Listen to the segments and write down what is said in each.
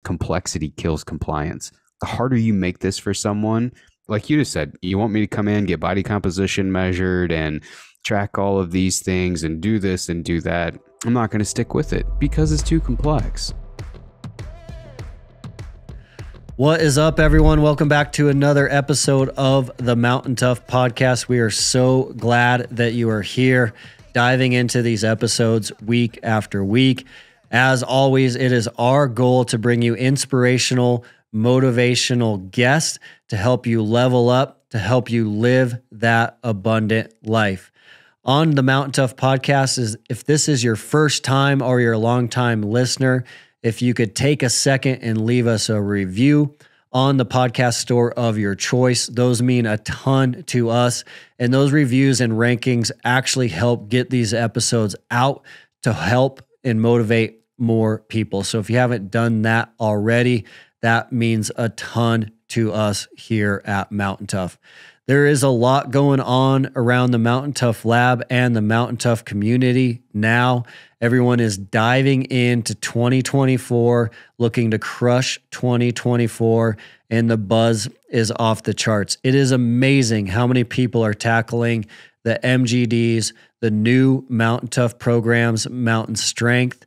complexity kills compliance. The harder you make this for someone, like you just said, you want me to come in, get body composition measured and track all of these things and do this and do that. I'm not going to stick with it because it's too complex. What is up, everyone? Welcome back to another episode of the Mountain Tough Podcast. We are so glad that you are here, diving into these episodes week after week. As always, it is our goal to bring you inspirational, motivational guests to help you level up, to help you live that abundant life. On the Mountain Tough Podcast, if this is your first time or you're a long-time listener, if you could take a second and leave us a review on the podcast store of your choice, those mean a ton to us. And those reviews and rankings actually help get these episodes out to help and motivate more people. So if you haven't done that already, that means a ton to us here at Mountain Tough. There is a lot going on around the Mountain Tough Lab and the Mountain Tough community now. Everyone is diving into 2024, looking to crush 2024, and the buzz is off the charts. It is amazing how many people are tackling the MGDs, the new Mountain Tough programs, Mountain Strength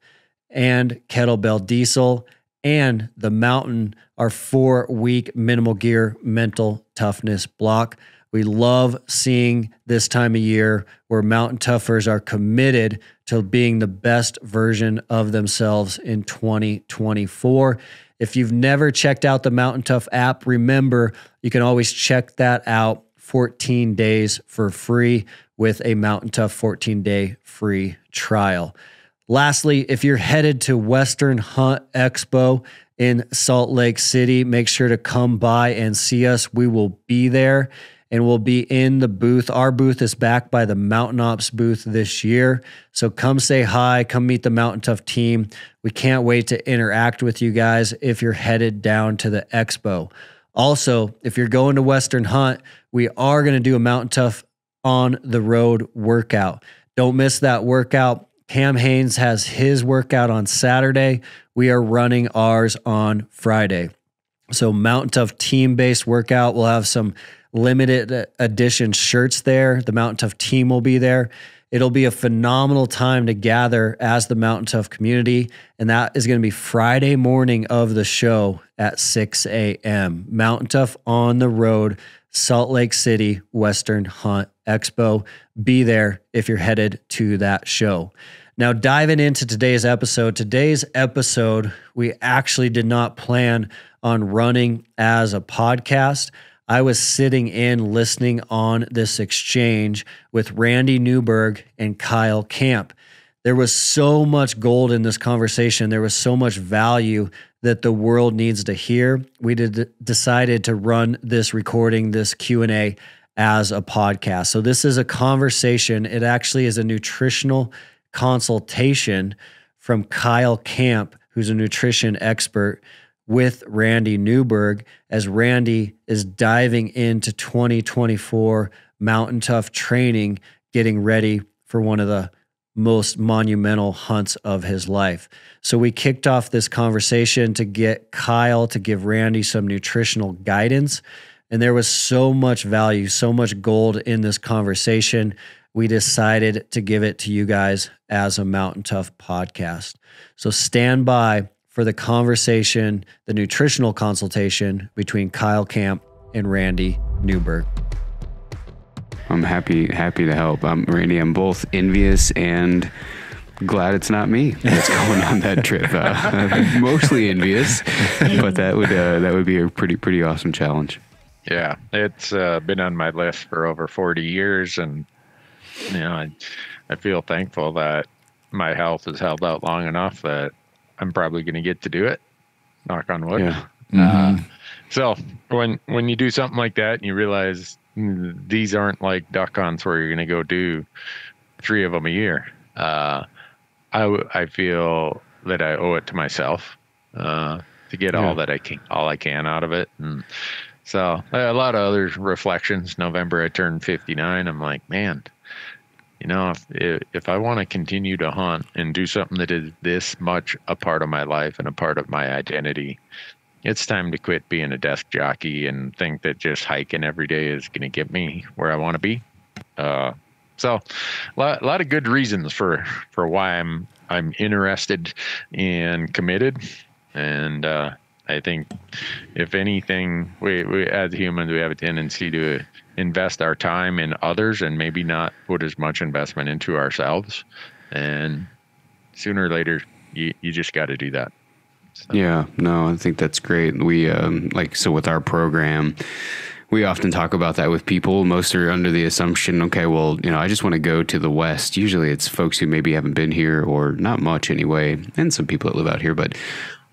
and Kettlebell Diesel, and the Mountain, our 4-week minimal gear mental toughness block. We love seeing this time of year where Mountain Toughers are committed to being the best version of themselves in 2024. If you've never checked out the Mountain Tough app, remember, you can always check that out 14 days for free with a Mountain Tough 14-day free trial. Lastly, if you're headed to Western Hunt Expo in Salt Lake City, make sure to come by and see us. We will be there and we'll be in the booth. Our booth is backed by the Mountain Ops booth this year. So come say hi, come meet the Mountain Tough team. We can't wait to interact with you guys if you're headed down to the expo. Also, if you're going to Western Hunt, we are going to do a Mountain Tough on the road workout. Don't miss that workout. Cam Haynes has his workout on Saturday. We are running ours on Friday. So Mountain Tough team-based workout. We'll have some limited edition shirts there. The Mountain Tough team will be there. It'll be a phenomenal time to gather as the Mountain Tough community. And that is going to be Friday morning of the show at 6 a.m. Mountain Tough on the road, Salt Lake City, Western Hunt Expo. Be there if you're headed to that show. Now, diving into today's episode, we actually did not plan on running as a podcast. I was sitting in listening on this exchange with Randy Newberg and Kyle Camp. There was so much gold in this conversation. There was so much value that the world needs to hear. We decided to run this recording, this Q&A, as a podcast. So this is a conversation. It actually is a nutritional consultation from Kyle Camp, who's a nutrition expert, with Randy Newberg, as Randy is diving into 2024 Mountain Tough training, getting ready for one of the most monumental hunts of his life. So we kicked off this conversation to get Kyle to give Randy some nutritional guidance. And there was so much value, so much gold in this conversation. We decided to give it to you guys as a Mountain Tough podcast. So stand by for the conversation, the nutritional consultation between Kyle Camp and Randy Newberg. I'm happy to help. Randy, I'm both envious and glad it's not me that's going on that trip. Mostly envious, but that would be a pretty awesome challenge. Yeah, it's been on my list for over 40 years, and I feel thankful that my health has held out long enough that I'm probably going to get to do it. Knock on wood. Yeah. Mm-hmm. So when you do something like that and you realize these aren't like duck hunts where you're going to go do 3 of them a year, I feel that I owe it to myself to get all I can out of it. And so a lot of other reflections. November I turned 59. I'm like, man, you know, if I want to continue to hunt and do something that is this much a part of my life and a part of my identity, it's time to quit being a desk jockey and think that just hiking every day is going to get me where I want to be. So a lot of good reasons for why I'm interested and committed. And I think if anything, we as humans, we have a tendency to invest our time in others and maybe not put as much investment into ourselves. And sooner or later, you just got to do that. So. Yeah, no, I think that's great. We so with our program, we often talk about that with people. Most are under the assumption, okay, well, I just want to go to the West. Usually it's folks who maybe haven't been here or not much anyway, and some people that live out here, but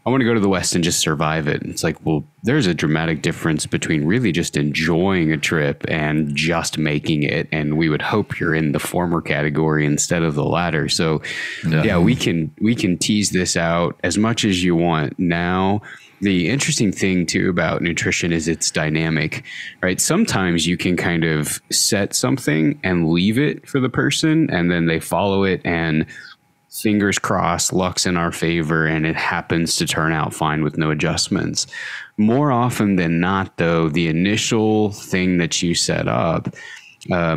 I want to go to the West and just survive it. It's like, well, there's a dramatic difference between really just enjoying a trip and just making it. And we would hope you're in the former category instead of the latter. So yeah, we can tease this out as much as you want. Now, the interesting thing too about nutrition is it's dynamic, right? Sometimes you can kind of set something and leave it for the person, and then they follow it, and fingers crossed, luck's in our favor, and it happens to turn out fine with no adjustments. More often than not, though, the initial thing that you set up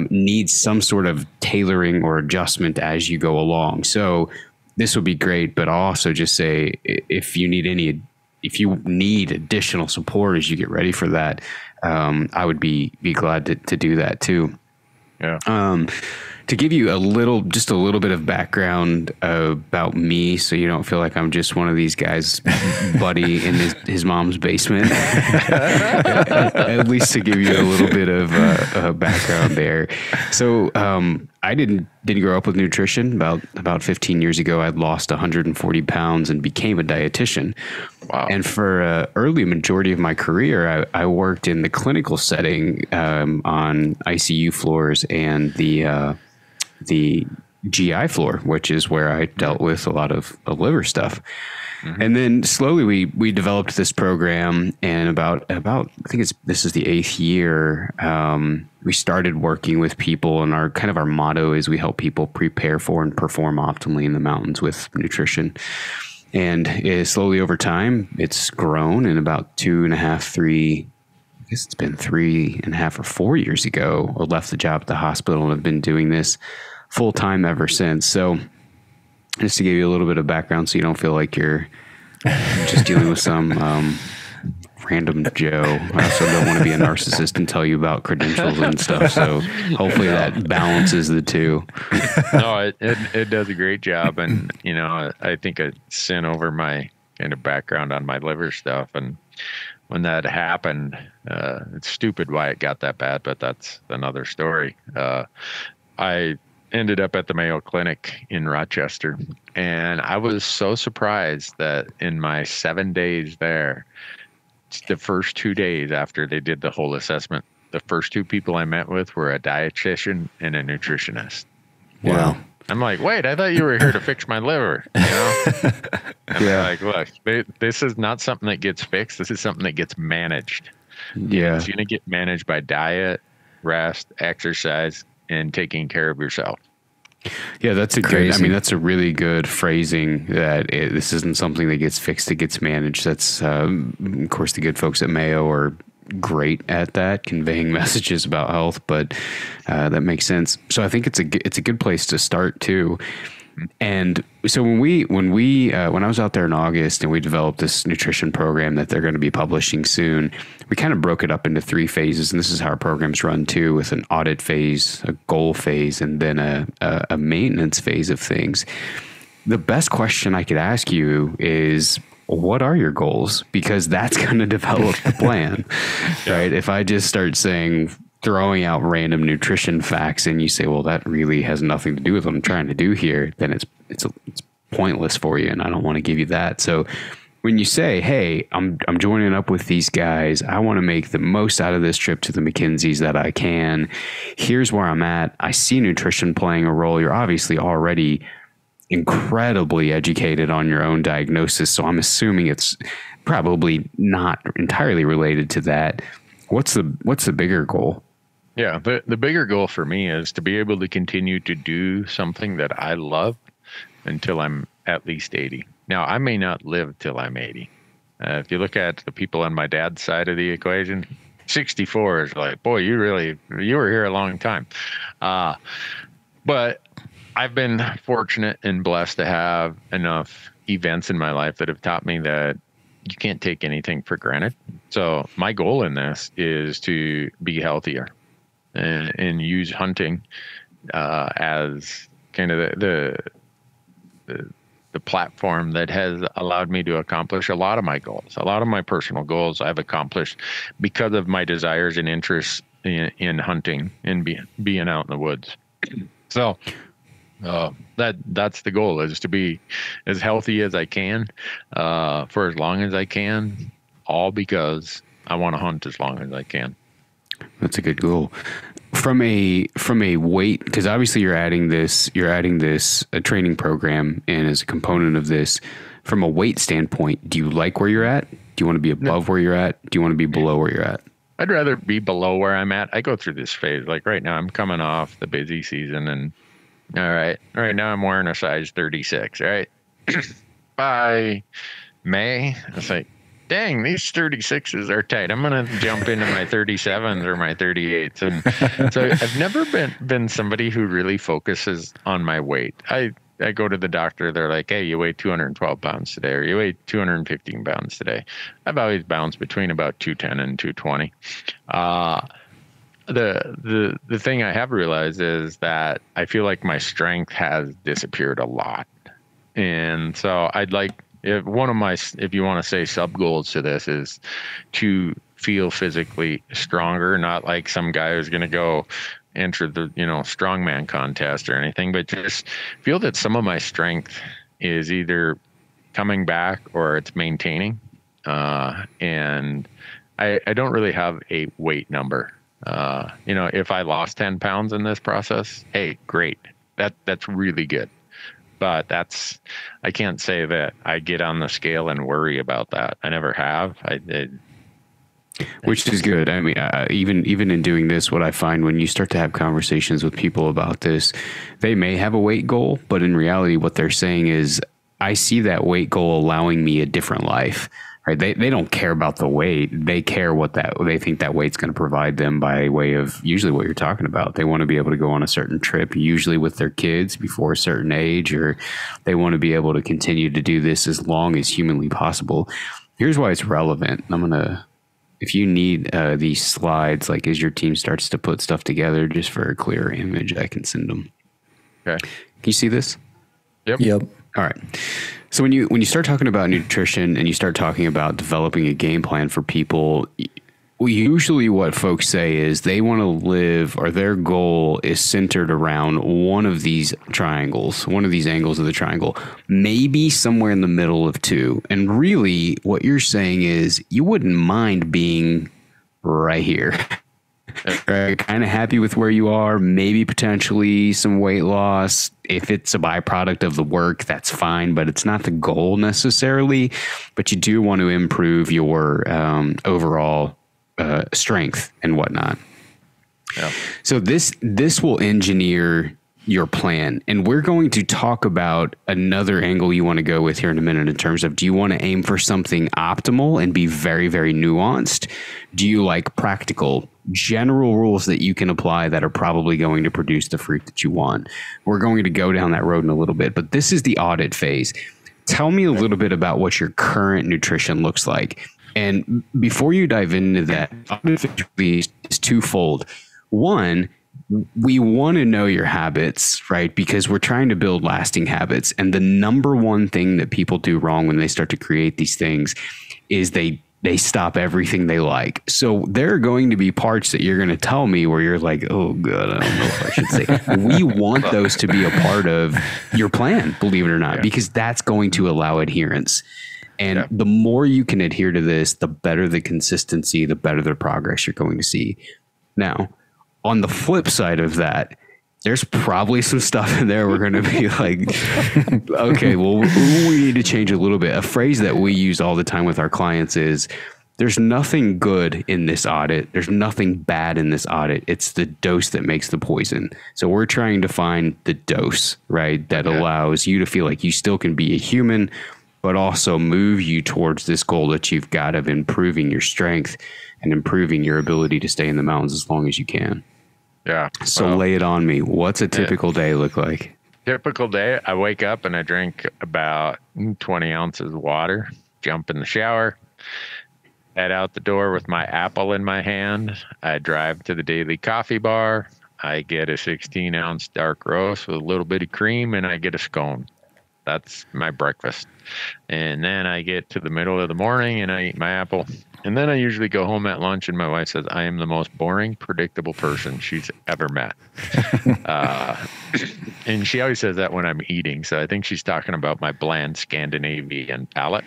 needs some sort of tailoring or adjustment as you go along. So this would be great, but I'll also just say if you need additional support as you get ready for that, I would be glad to do that too. Yeah. To give you just a little bit of background about me, so you don't feel like I'm just one of these guys' buddy in his mom's basement. At least to give you a little bit of background there. So I didn't grow up with nutrition. About 15 years ago, I'd lost 140 pounds and became a dietitian. Wow. And for early majority of my career, I worked in the clinical setting on ICU floors and the GI floor, which is where I dealt with a lot of liver stuff. Mm-hmm. And then slowly we developed this program, and about I think this is the 8th year. We started working with people, and our motto is we help people prepare for and perform optimally in the mountains with nutrition. And slowly over time, it's grown. And about 2.5, 3, I guess it's been 3.5 or 4 years ago, I left the job at the hospital and have been doing this full time ever since. So just to give you a little bit of background, so you don't feel like you're just dealing with some random Joe. I also don't want to be a narcissist and tell you about credentials and stuff. So hopefully that balances the two. No, it does a great job. And, I think I sent over my kind of background on my liver stuff. And when that happened, it's stupid why it got that bad, but that's another story. I ended up at the Mayo Clinic in Rochester, and I was so surprised that in my 7 days there, the first 2 days after they did the whole assessment, the first 2 people I met with were a dietitian and a nutritionist. Wow. I'm like, wait, I thought you were here to fix my liver, And they're like, look, this is not something that gets fixed. This is something that gets managed. Yeah. It's going to get managed by diet, rest, exercise, and taking care of yourself. Yeah, that's that's a really good phrasing, that this isn't something that gets fixed, it gets managed. That's, of course, the good folks at Mayo are great at that, conveying messages about health, but that makes sense. So I think it's a good place to start too. And so when I was out there in August and we developed this nutrition program that they're going to be publishing soon, we kind of broke it up into 3 phases. And this is how our programs run too, with an audit phase, a goal phase, and then a maintenance phase of things. The best question I could ask you is, what are your goals? Because that's going to develop the plan, right? If I just start throwing out random nutrition facts and you say, well, that really has nothing to do with what I'm trying to do here, then it's pointless for you. And I don't want to give you that. So when you say, hey, I'm joining up with these guys, I want to make the most out of this trip to the Mackenzies that I can. Here's where I'm at. I see nutrition playing a role. You're obviously already incredibly educated on your own diagnosis. So I'm assuming it's probably not entirely related to that. What's the bigger goal? Yeah, the bigger goal for me is to be able to continue to do something that I love until I'm at least 80. Now, I may not live till I'm 80. If you look at the people on my dad's side of the equation, 64 is like, boy, you were here a long time. But I've been fortunate and blessed to have enough events in my life that have taught me that you can't take anything for granted. So my goal in this is to be healthier and use hunting as kind of the platform that has allowed me to accomplish a lot of my goals. A lot of my personal goals I've accomplished because of my desires and interests in hunting and being out in the woods. So that's the goal, is to be as healthy as I can for as long as I can, all because I want to hunt as long as I can. That's a good goal. From a weight, because obviously you're adding this a training program in as a component of this. From a weight standpoint, do you like where you're at? Do you want to be above where you're at? Do you want to be below where you're at? I'd rather be below where I'm at. I go through this phase. Like right now, I'm coming off the busy season, and all right, now I'm wearing a size 36. Right by May, it's like, dang, these 36s are tight. I'm going to jump into my 37s or my 38s. And so I've never been somebody who really focuses on my weight. I go to the doctor. They're like, hey, you weigh 212 pounds today, or you weigh 215 pounds today. I've always bounced between about 210 and 220. The thing I have realized is that I feel like my strength has disappeared a lot. And so I'd like, if you want to say sub goals to this, is to feel physically stronger, not like some guy who's going to go enter the strongman contest or anything, but just feel that some of my strength is either coming back or it's maintaining. And I don't really have a weight number. If I lost 10 pounds in this process, hey, great. That's really good. But I can't say that I get on the scale and worry about that. I never have. Which is good. I mean, even in doing this, what I find when you start to have conversations with people about this, they may have a weight goal, but in reality, what they're saying is, I see that weight goal allowing me a different life. Right? They don't care about the weight. They care what they think that weight's going to provide them by way of usually what you're talking about. They want to be able to go on a certain trip, usually with their kids before a certain age, or they want to be able to continue to do this as long as humanly possible. Here's why it's relevant. If you need these slides, like as your team starts to put stuff together, just for a clearer image, I can send them. Okay. Can you see this? Yep. All right. So when you start talking about nutrition and you start talking about developing a game plan for people, usually what folks say is they want to live, or their goal is centered around one of these triangles, one of these angles of the triangle, maybe somewhere in the middle of two. And really what you're saying is you wouldn't mind being right here. Right, kind of happy with where you are, maybe potentially some weight loss. If it's a byproduct of the work, that's fine, but it's not the goal necessarily. But you do want to improve your overall strength and whatnot. Yeah. So this will engineer your plan. And we're going to talk about another angle you want to go with here in a minute in terms of, do you want to aim for something optimal and be very, very nuanced? Do you like practical, general rules that you can apply that are probably going to produce the fruit that you want? We're going to go down that road in a little bit, but this is the audit phase. Tell me a little bit about what your current nutrition looks like. And before you dive into that, audit phase is twofold. One, we want to know your habits, right? Because we're trying to build lasting habits. And the number one thing that people do wrong when they start to create these things is they stop everything they like. So there are going to be parts that you're going to tell me where you're like, oh God, I don't know if I should say. We want those to be a part of your plan, believe it or not, because that's going to allow adherence. And the more you can adhere to this, the better the consistency, the better the progress you're going to see. Now, on the flip side of that, there's probably some stuff in there we're going to be like, okay, well, we need to change a little bit. A phrase that we use all the time with our clients is, there's nothing good in this audit. There's nothing bad in this audit. It's the dose that makes the poison. So we're trying to find the dose, right, that allows you to feel like you still can be a human, but also move you towards this goal that you've got of improving your strength and improving your ability to stay in the mountains as long as you can. Yeah. So lay it on me. What's a typical day look like? Typical day, I wake up and I drink about 20 ounces of water, jump in the shower, head out the door with my apple in my hand. I drive to the daily coffee bar. I get a 16-ounce dark roast with a little bit of cream, and I get a scone. That's my breakfast. And then I get to the middle of the morning and I eat my apple. And then I usually go home at lunch, and my wife says I am the most boring, predictable person she's ever met. And she always says that when I'm eating. So I think she's talking about my bland Scandinavian palate.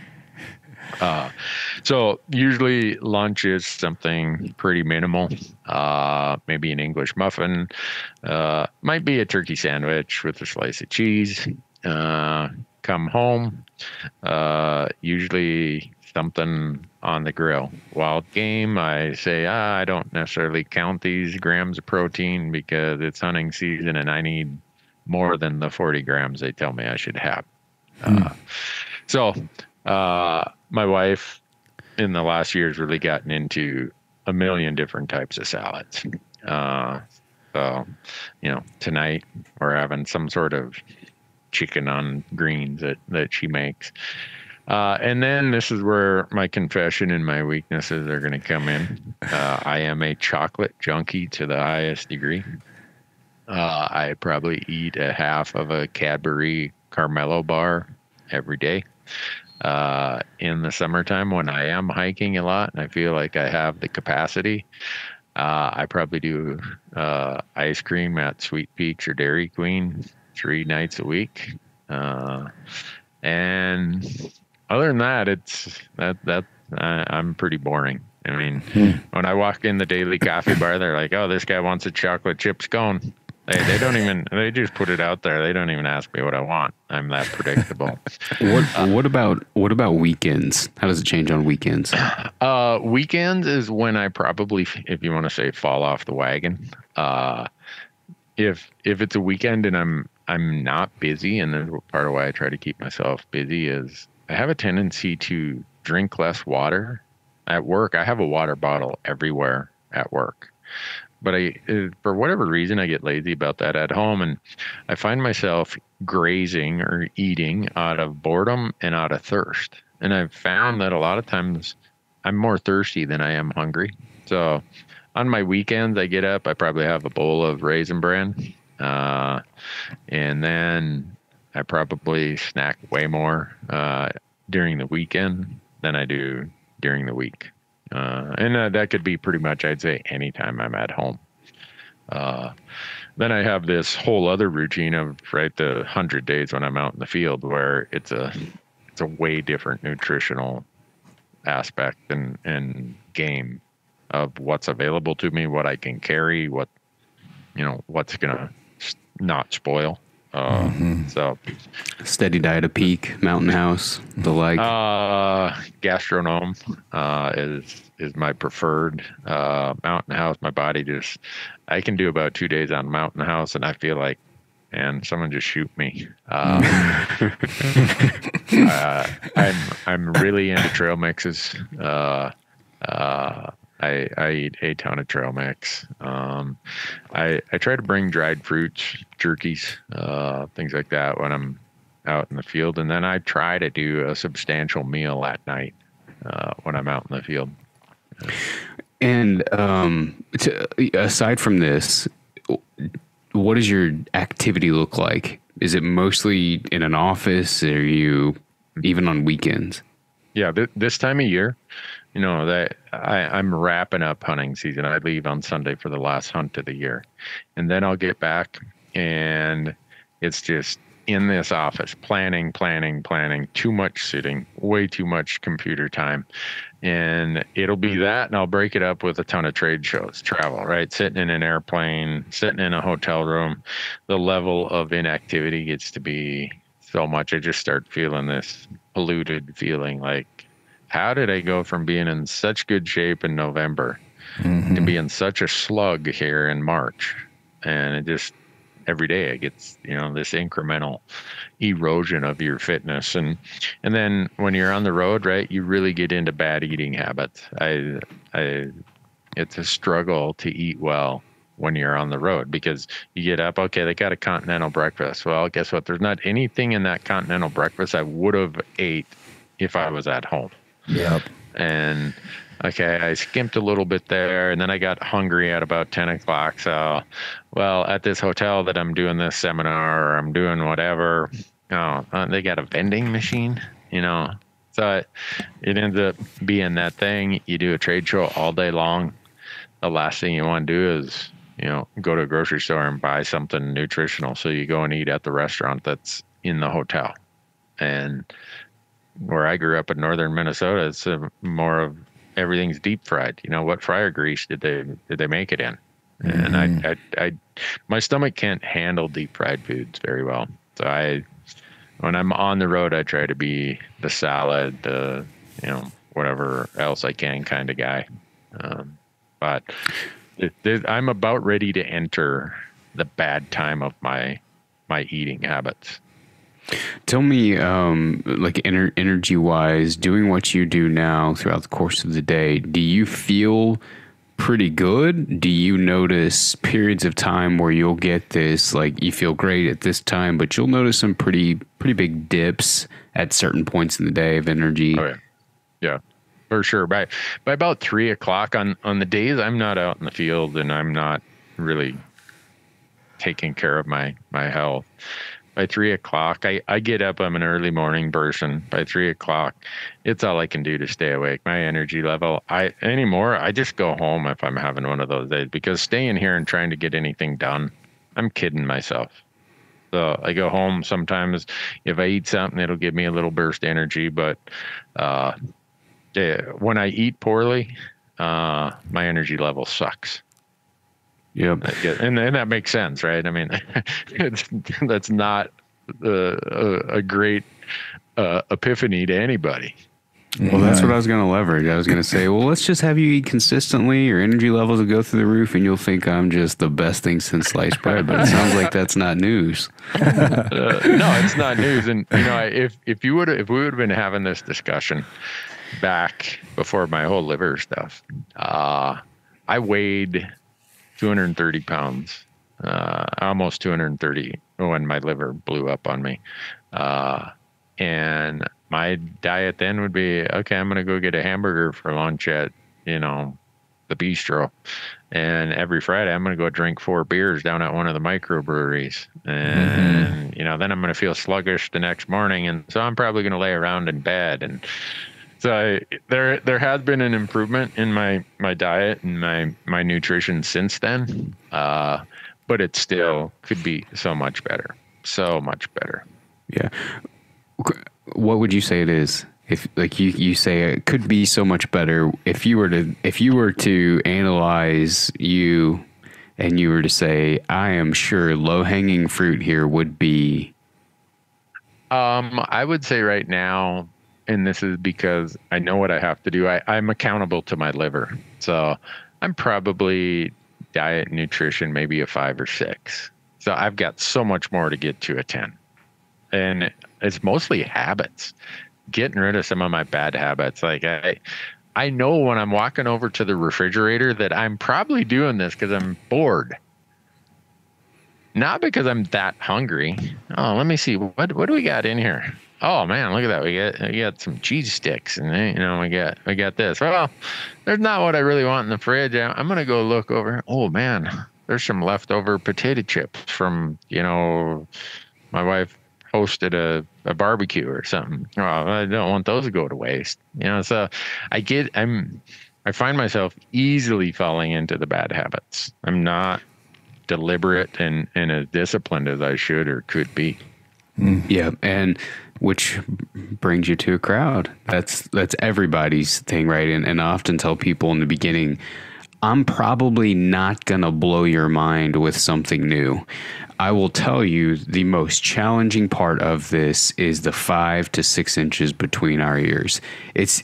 So usually lunch is something pretty minimal, maybe an English muffin, might be a turkey sandwich with a slice of cheese. Come home, usually something on the grill. Wild game, I say, I don't necessarily count these grams of protein because it's hunting season and I need more than the 40 grams they tell me I should have. So my wife in the last year has really gotten into a million different types of salads. So, tonight we're having some sort of chicken on greens that she makes. And then this is where my confession and my weaknesses are going to come in. I am a chocolate junkie to the highest degree. I probably eat a half of a Cadbury Carmelo bar every day. In the summertime when I am hiking a lot and I feel like I have the capacity, I probably do ice cream at Sweet Peaks or Dairy Queen 3 nights a week. And other than that, I'm pretty boring. I mean, when I walk in the daily coffee bar, they're like, "Oh, this guy wants a chocolate chip scone." They just put it out there. They don't even ask me what I want. I'm that predictable. What about weekends? How does it change on weekends? Weekends is when I probably, if you want to say, fall off the wagon. If it's a weekend and I'm not busy, and there's part of why I try to keep myself busy is I have a tendency to drink less water at work. I have a water bottle everywhere at work. But for whatever reason, I get lazy about that at home, and I find myself grazing or eating out of boredom and out of thirst. And I've found that a lot of times I'm more thirsty than I am hungry. So on my weekends, I get up, I probably have a bowl of Raisin Bran, and then I probably snack way more during the weekend than I do during the week. And that could be pretty much, I'd say, anytime I'm at home. Then I have this whole other routine of the 100 days when I'm out in the field, where it's a way different nutritional aspect and game of what's available to me, what I can carry, what's gonna not spoil. So steady diet of Peak, Mountain House, the like. Gastronome is my preferred. Mountain House, my body I can do about 2 days on Mountain House and I feel like, and someone just shoot me. I'm really into trail mixes. I eat a ton of trail mix. I try to bring dried fruits, jerkies, things like that when I'm out in the field. And then I try to do a substantial meal at night when I'm out in the field. And aside from this, what does your activity look like? Is it mostly in an office? Or are you even on weekends? Yeah, this time of year, that I'm wrapping up hunting season. I leave on Sunday for the last hunt of the year, and then I'll get back, and it's just in this office, planning, too much sitting, way too much computer time. And it'll be that, and I'll break it up with a ton of trade shows, travel, right? Sitting in an airplane, sitting in a hotel room, the level of inactivity gets to be so much. I just start feeling this polluted feeling like, how did I go from being in such good shape in November to being such a slug here in March? And it just, every day it gets, this incremental erosion of your fitness. And then when you're on the road, right, you really get into bad eating habits. It's a struggle to eat well when you're on the road, because you get up, okay, they got a continental breakfast. Well, guess what? There's not anything in that continental breakfast I would have ate if I was at home. Yep. And okay, I skimped a little bit there, and then I got hungry at about 10 o'clock. So, well, at this hotel that I'm doing this seminar, or I'm doing whatever, they got a vending machine, So it ends up being that thing. You do a trade show all day long. The last thing you want to do is, go to a grocery store and buy something nutritional. So you go and eat at the restaurant that's in the hotel. And where I grew up in northern Minnesota, it's more of everything's deep fried. What fryer grease did they make it in? And I my stomach can't handle deep fried foods very well. So when I'm on the road, I try to be the salad, whatever else I can kind of guy. But I'm about ready to enter the bad time of my eating habits. Tell me, like energy wise, doing what you do now throughout the course of the day, do you feel pretty good? Do you notice periods of time where you'll get this, like you feel great at this time, but you'll notice some pretty big dips at certain points in the day of energy? Oh, yeah, for sure. By about 3 o'clock on the days I'm not out in the field and I'm not really taking care of my health, by 3 o'clock, I get up. I'm an early morning person. By 3 o'clock, it's all I can do to stay awake. My energy level, I just go home if I'm having one of those days, because staying here and trying to get anything done, I'm kidding myself. So I go home. Sometimes if I eat something, it'll give me a little burst of energy. But when I eat poorly, my energy level sucks. Yeah, and that makes sense, right? I mean, that's not a great epiphany to anybody. Well, that's what I was going to leverage. I was going to say, well, let's just have you eat consistently. Your energy levels will go through the roof, and you'll think I'm just the best thing since sliced bread. But it sounds like that's not news. No, it's not news. And if we would have been having this discussion back before my whole liver stuff, I weighed 230 pounds, almost 230 when my liver blew up on me. And my diet then would be, okay, I'm going to go get a hamburger for lunch at, the bistro. And every Friday I'm going to go drink 4 beers down at one of the microbreweries. And, then I'm going to feel sluggish the next morning. And so I'm probably going to lay around in bed. And so there has been an improvement in my diet and my nutrition since then, but it still could be so much better. Yeah. What would you say it is? If like you say it could be so much better, if you were to analyze you and you were to say, I am sure low-hanging fruit here would be. I would say right now, and this is because I know what I have to do. I'm accountable to my liver. So I'm probably diet and nutrition, maybe a 5 or 6. So I've got so much more to get to a 10. And it's mostly habits, getting rid of some of my bad habits. Like I know when I'm walking over to the refrigerator that I'm probably doing this because I'm bored. Not because I'm that hungry. Oh, let me see. What do we got in here? Oh man, look at that. We got some cheese sticks, and we got this. Well, there's not what I really want in the fridge. I'm gonna go look over. Oh man, there's some leftover potato chips from my wife hosted a barbecue or something. Oh, I don't want those to go to waste. So I find myself easily falling into the bad habits. I'm not deliberate and as disciplined as I should or could be. Yeah, and which brings you to a crowd. That's everybody's thing, right? And I often tell people in the beginning, I'm probably not going to blow your mind with something new. I will tell you the most challenging part of this is the 5 to 6 inches between our ears. It's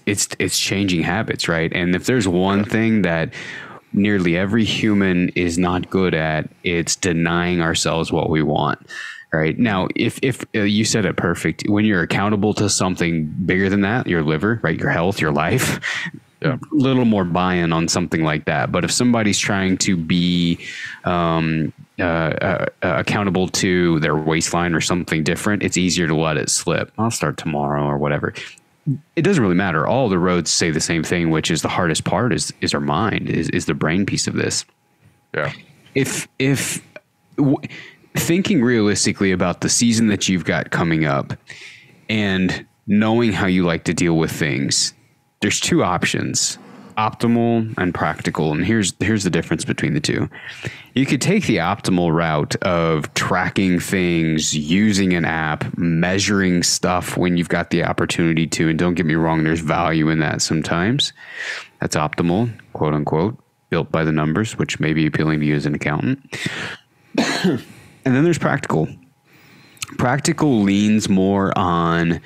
changing habits, right? And if there's one thing that nearly every human is not good at, it's denying ourselves what we want. Right now, if you said it perfect, when you're accountable to something bigger than that, your liver, right, your health, your life, a little more buy-in on something like that. But if somebody's trying to be accountable to their waistline or something different, it's easier to let it slip. I'll start tomorrow or whatever. It doesn't really matter. All the roads say the same thing, which is the hardest part is our mind, is the brain piece of this. Yeah. Thinking realistically about the season that you've got coming up and knowing how you like to deal with things, there's two options, optimal and practical. And here's the difference between the two. You could take the optimal route of tracking things, using an app, measuring stuff when you've got the opportunity to. And don't get me wrong, there's value in that sometimes. That's optimal, quote unquote, built by the numbers, which may be appealing to you as an accountant. And then there's practical. Practical leans more on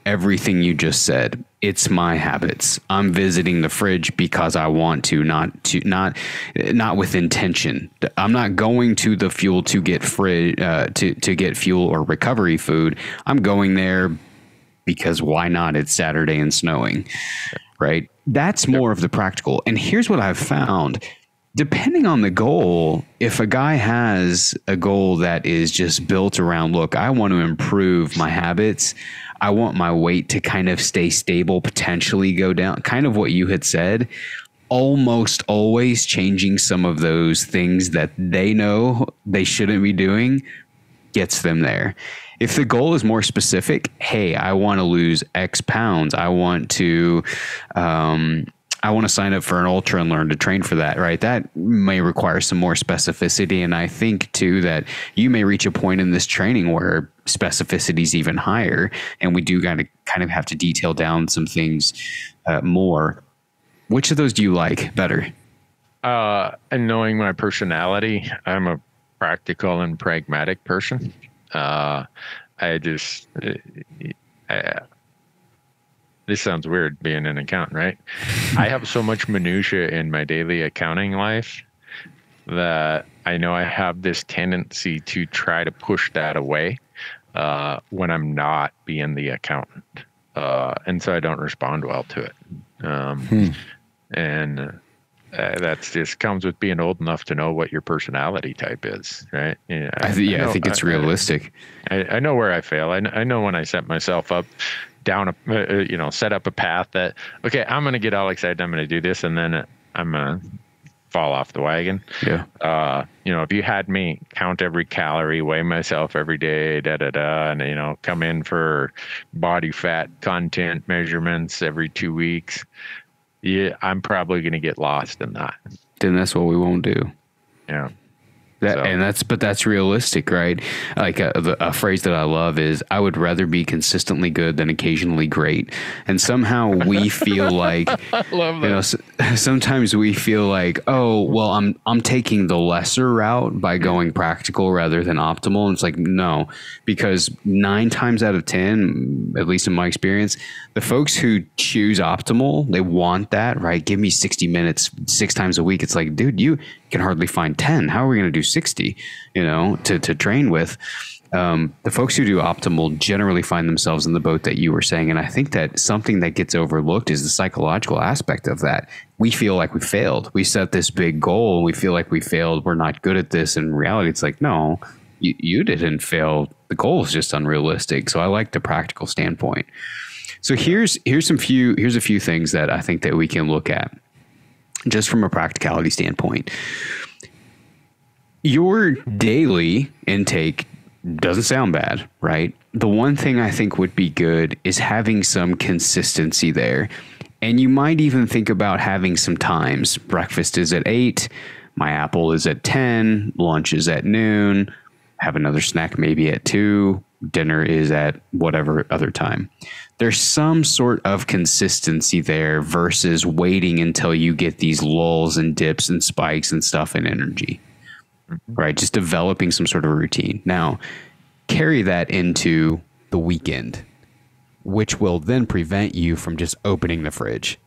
everything you just said. It's my habits. I'm visiting the fridge because I want to, not with intention. I'm not going to the fuel to get to get fuel or recovery food. I'm going there because why not? It's Saturday and snowing, right? That's more of the practical. And here's what I've found. Depending on the goal, if a guy has a goal that is just built around, look, I want to improve my habits. I want my weight to kind of stay stable, potentially go down, kind of what you had said, almost always changing some of those things that they know they shouldn't be doing gets them there. If the goal is more specific, hey, I want to lose X pounds. I want to sign up for an ultra and learn to train for that, right? That may require some more specificity. And I think too, that you may reach a point in this training where specificity is even higher. And we do kind of have to detail down some things more. Which of those do you like better? And knowing my personality, I'm a practical and pragmatic person. This sounds weird being an accountant, right? I have so much minutia in my daily accounting life that I know I have this tendency to try to push that away when I'm not being the accountant. And so I don't respond well to it. And that's just comes with being old enough to know what your personality type is, right? Yeah, I think it's realistic. I know where I fail. I know when I set myself up down set up a path that, okay, I'm going to get all excited. I'm going to do this. And then I'm going to fall off the wagon. Yeah. If you had me count every calorie, weigh myself every day, and, come in for body fat content measurements every 2 weeks, yeah, I'm probably going to get lost in that. Then that's what we won't do. Yeah. But that's realistic, right? Like a phrase that I love is, I would rather be consistently good than occasionally great. And somehow we feel like, I love that. Sometimes we feel like, oh, well, I'm taking the lesser route by going practical rather than optimal. And it's like, no, because 9 times out of 10, at least in my experience, the folks who choose optimal, they want that, right? Give me 60 minutes 6 times a week. It's like, dude, you can hardly find 10. How are we going to do 60, to train with? The folks who do optimal generally find themselves in the boat that you were saying. And I think that something that gets overlooked is the psychological aspect of that. We feel like we failed. We set this big goal and we feel like we failed. We're not good at this. In reality, it's like, no, you didn't fail. The goal is just unrealistic. So I like the practical standpoint. So here's a few things that I think that we can look at just from a practicality standpoint. Your daily intake doesn't sound bad, right? The one thing I think would be good is having some consistency there. And you might even think about having some times. Breakfast is at 8, my apple is at 10, lunch is at noon, have another snack maybe at 2, dinner is at whatever other time. There's some sort of consistency there versus waiting until you get these lulls and dips and spikes and stuff in energy, right? Just developing some sort of routine. Now, carry that into the weekend, which will then prevent you from just opening the fridge.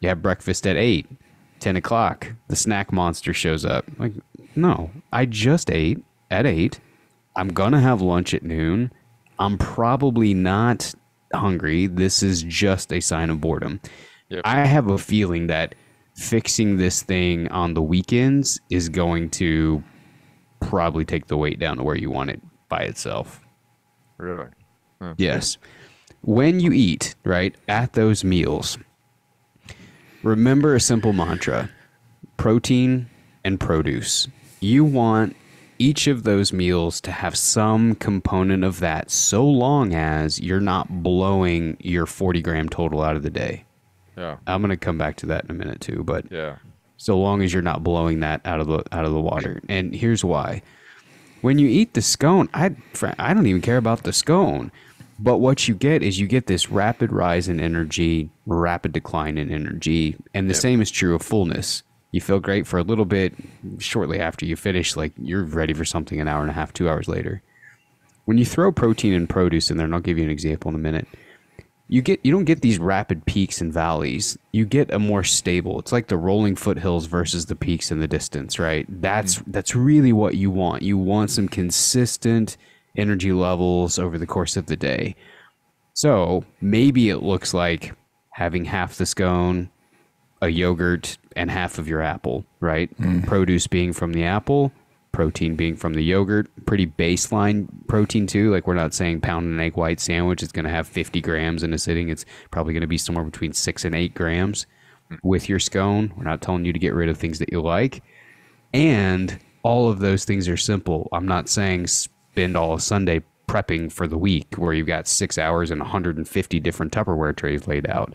You have breakfast at 8, 10 o'clock. The snack monster shows up. Like, no, I just ate at 8. I'm going to have lunch at noon. I'm probably not hungry. This is just a sign of boredom. Yep. I have a feeling that fixing this thing on the weekends is going to probably take the weight down to where you want it by itself. Really? Huh. Yes. When you eat, right, at those meals, remember a simple mantra: protein and produce. You want each of those meals to have some component of that, so long as you're not blowing your 40-gram total out of the day. Yeah. I'm going to come back to that in a minute too, but yeah, so long as you're not blowing that out of the water. And here's why. When you eat the scone, I don't even care about the scone, but what you get is you get this rapid rise in energy, rapid decline in energy, and the same is true of fullness. You feel great for a little bit. Shortly after you finish, like, you're ready for something an hour and a half, 2 hours later. When you throw protein and produce in there, and I'll give you an example in a minute, you don't get these rapid peaks and valleys. You get a more stable. It's like the rolling foothills versus the peaks in the distance, right? That's really what you want. You want some consistent energy levels over the course of the day. So maybe it looks like having half the scone, a yogurt, and half of your apple, right? Produce being from the apple, protein being from the yogurt. Pretty baseline protein too. Like, we're not saying pound an egg white sandwich. It's going to have 50 grams in a sitting. It's probably going to be somewhere between 6 and 8 grams with your scone. We're not telling you to get rid of things that you like. And all of those things are simple. I'm not saying spend all of Sunday prepping for the week where you've got 6 hours and 150 different Tupperware trays laid out.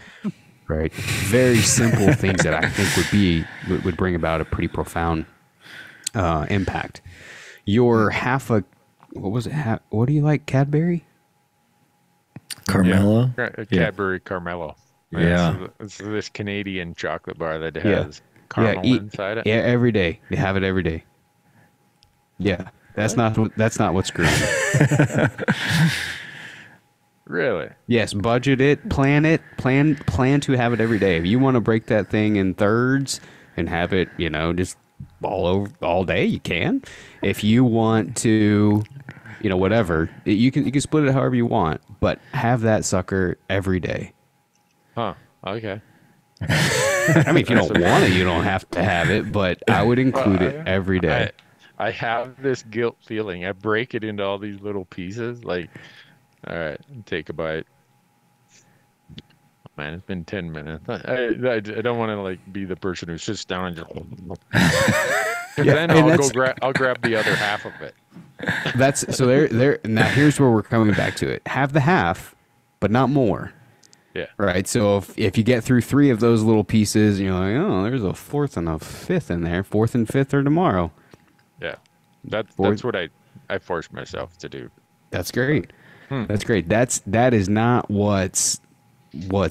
Right. Very simple things that I think would bring about a pretty profound impact. You're half a, what was it? What do you like? Cadbury? Carmelo? Yeah. Cadbury Carmelo. Yeah. It's this Canadian chocolate bar that has caramel inside it. Yeah, every day. They have it every day. Yeah. That's not what's screwing it. Really? Yes, budget it, plan to have it every day. If you want to break that thing in thirds and have it, just all day, you can. If you want to, whatever, you can split it however you want, but have that sucker every day. Huh. Okay. I mean, if you don't want it, you don't have to have it, but I would include it every day. I have this guilt feeling. I break it into all these little pieces, like, all right, take a bite. Man, it's been 10 minutes. I don't want to be the person who sits down and just. Then I'll grab the other half of it. That's so there. Now here's where we're coming back to it. Have the half, but not more. Yeah. Right. So if you get through 3 of those little pieces, and you're like, oh, there's a 4th and a 5th in there. 4th and 5th are tomorrow. Yeah. That's what I force myself to do. That's great. That's great. That is not what's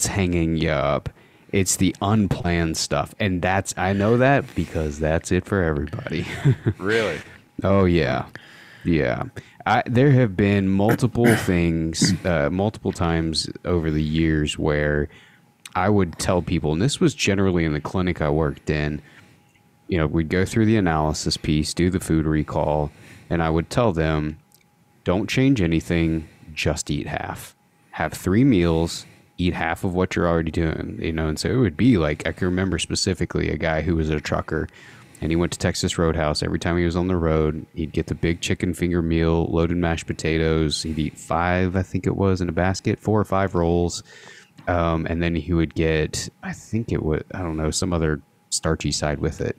hanging you up. It's the unplanned stuff, and I know that because that's it for everybody. Really? Oh yeah. There have been multiple things, multiple times over the years where I would tell people, and this was generally in the clinic I worked in. We'd go through the analysis piece, do the food recall, and I would tell them, don't change anything. Just eat half. Have 3 meals, eat half of what you're already doing, and so it would be like, I can remember specifically a guy who was a trucker, and he went to Texas Roadhouse. Every time he was on the road, he'd get the big chicken finger meal, loaded mashed potatoes. He'd eat 5, I think it was, in a basket, 4 or 5 rolls. And then he would get, I think it was, I don't know, some other starchy side with it.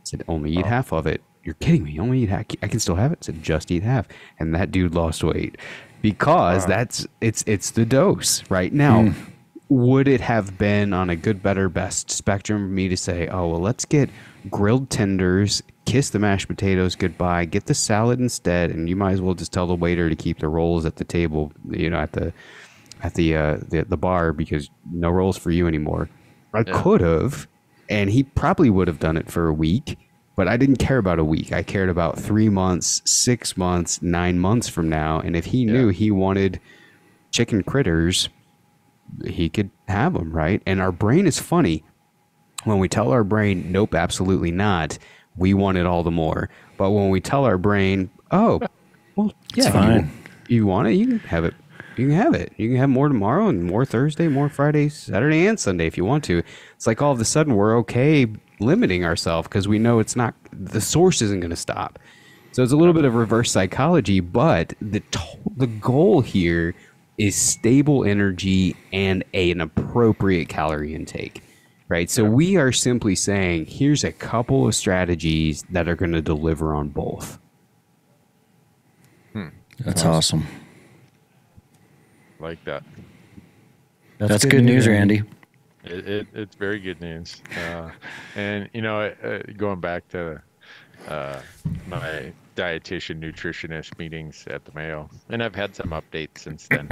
Said, only eat half of it. You're kidding me. Only eat half. I can still have it. Said, just eat half. And that dude lost weight because it's the dose right now. would it have been on a good, better, best spectrum for me to say, oh, well, let's get grilled tenders, kiss the mashed potatoes goodbye, get the salad instead, and you might as well just tell the waiter to keep the rolls at the table, at the bar, because no rolls for you anymore. I could have, and he probably would have done it for a week, but I didn't care about a week. I cared about 3 months, 6 months, 9 months from now. And if he knew he wanted chicken critters, he could have them, right? And our brain is funny. When we tell our brain, nope, absolutely not, we want it all the more. But when we tell our brain, oh, well, yeah, it's fine. You want it, you can have it. You can have it. You can have more tomorrow and more Thursday, more Friday, Saturday, and Sunday if you want to. It's like all of a sudden we're okay limiting ourselves because we know it's not, the source isn't going to stop. So it's a little bit of reverse psychology, but the goal here is stable energy and an appropriate calorie intake, right? So we are simply saying, here's a couple of strategies that are going to deliver on both. That's awesome. Like that. That's good news, Randy. It's very good news. And, going back to my dietitian nutritionist meetings at the Mayo, and I've had some updates since then.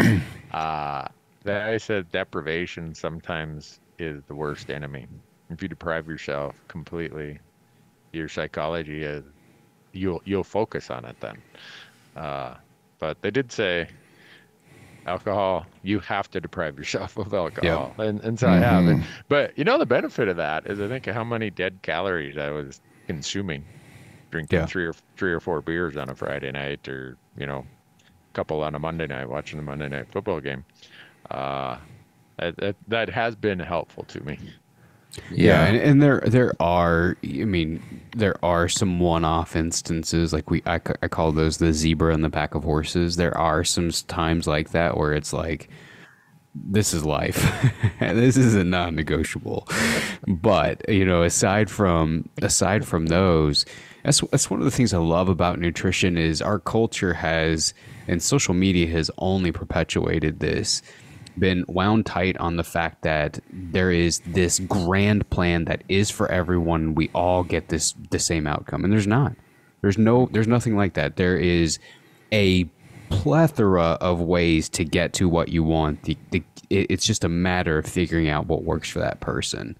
That I said deprivation sometimes is the worst enemy. If you deprive yourself completely, your psychology is you'll focus on it then. But they did say alcohol, you have to deprive yourself of alcohol. Yep. And so I have it. But the benefit of that is I think of how many dead calories I was consuming drinking three or four beers on a Friday night, or a couple on a Monday night watching the Monday night football game. That has been helpful to me. Yeah, and there are some one-off instances, like I call those the zebra in the pack of horses. There are some times like that where it's like, this is life. This is a non-negotiable. But aside from those, that's one of the things I love about nutrition is our culture has, and social media has only perpetuated this, been wound tight on the fact that there is this grand plan that is for everyone. We all get the same outcome, and there's not. There's nothing like that. There is a plethora of ways to get to what you want. It's just a matter of figuring out what works for that person.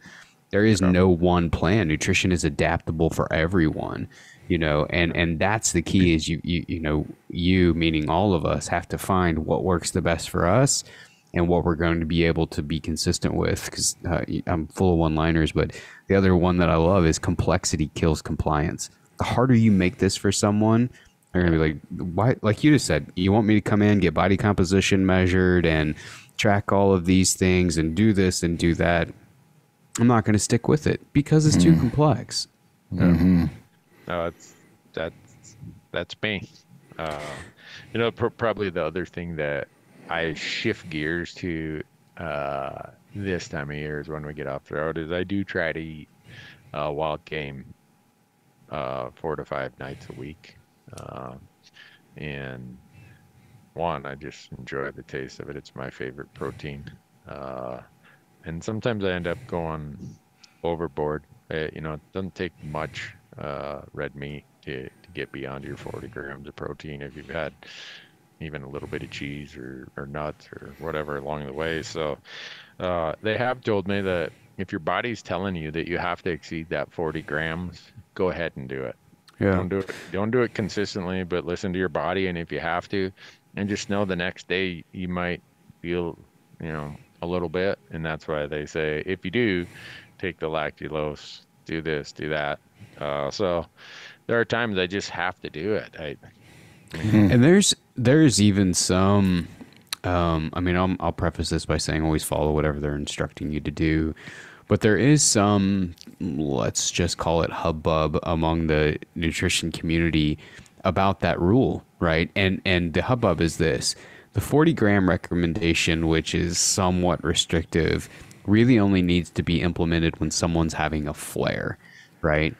There is no one plan. Nutrition is adaptable for everyone, and that's the key. Is you meaning all of us have to find what works the best for us and what we're going to be able to be consistent with. Because I'm full of one-liners, but the other one that I love is complexity kills compliance. The harder you make this for someone, they're gonna be like, why? Like you just said, you want me to come in, get body composition measured, and track all of these things, and do this and do that. I'm not going to stick with it because it's too complex. No, that's me. Probably the other thing that I shift gears to this time of year is when we get off the road, is I do try to eat wild game 4 to 5 nights a week. And I just enjoy the taste of it. It's my favorite protein. And sometimes I end up going overboard. It doesn't take much red meat to get beyond your 40 grams of protein if you've had even a little bit of cheese or nuts or whatever along the way. So they have told me that if your body's telling you that you have to exceed that 40 grams, go ahead and do it. Yeah. Don't do it consistently, but listen to your body. And if you have to, and just know the next day you might feel, a little bit. And that's why they say, if you do, take the lactulose, do this, do that. So there are times I just have to do it. And there's even some, I'll preface this by saying always follow whatever they're instructing you to do. But there is some, let's just call it hubbub among the nutrition community about that rule, right? And the hubbub is this. The 40-gram recommendation, which is somewhat restrictive, really only needs to be implemented when someone's having a flare, right?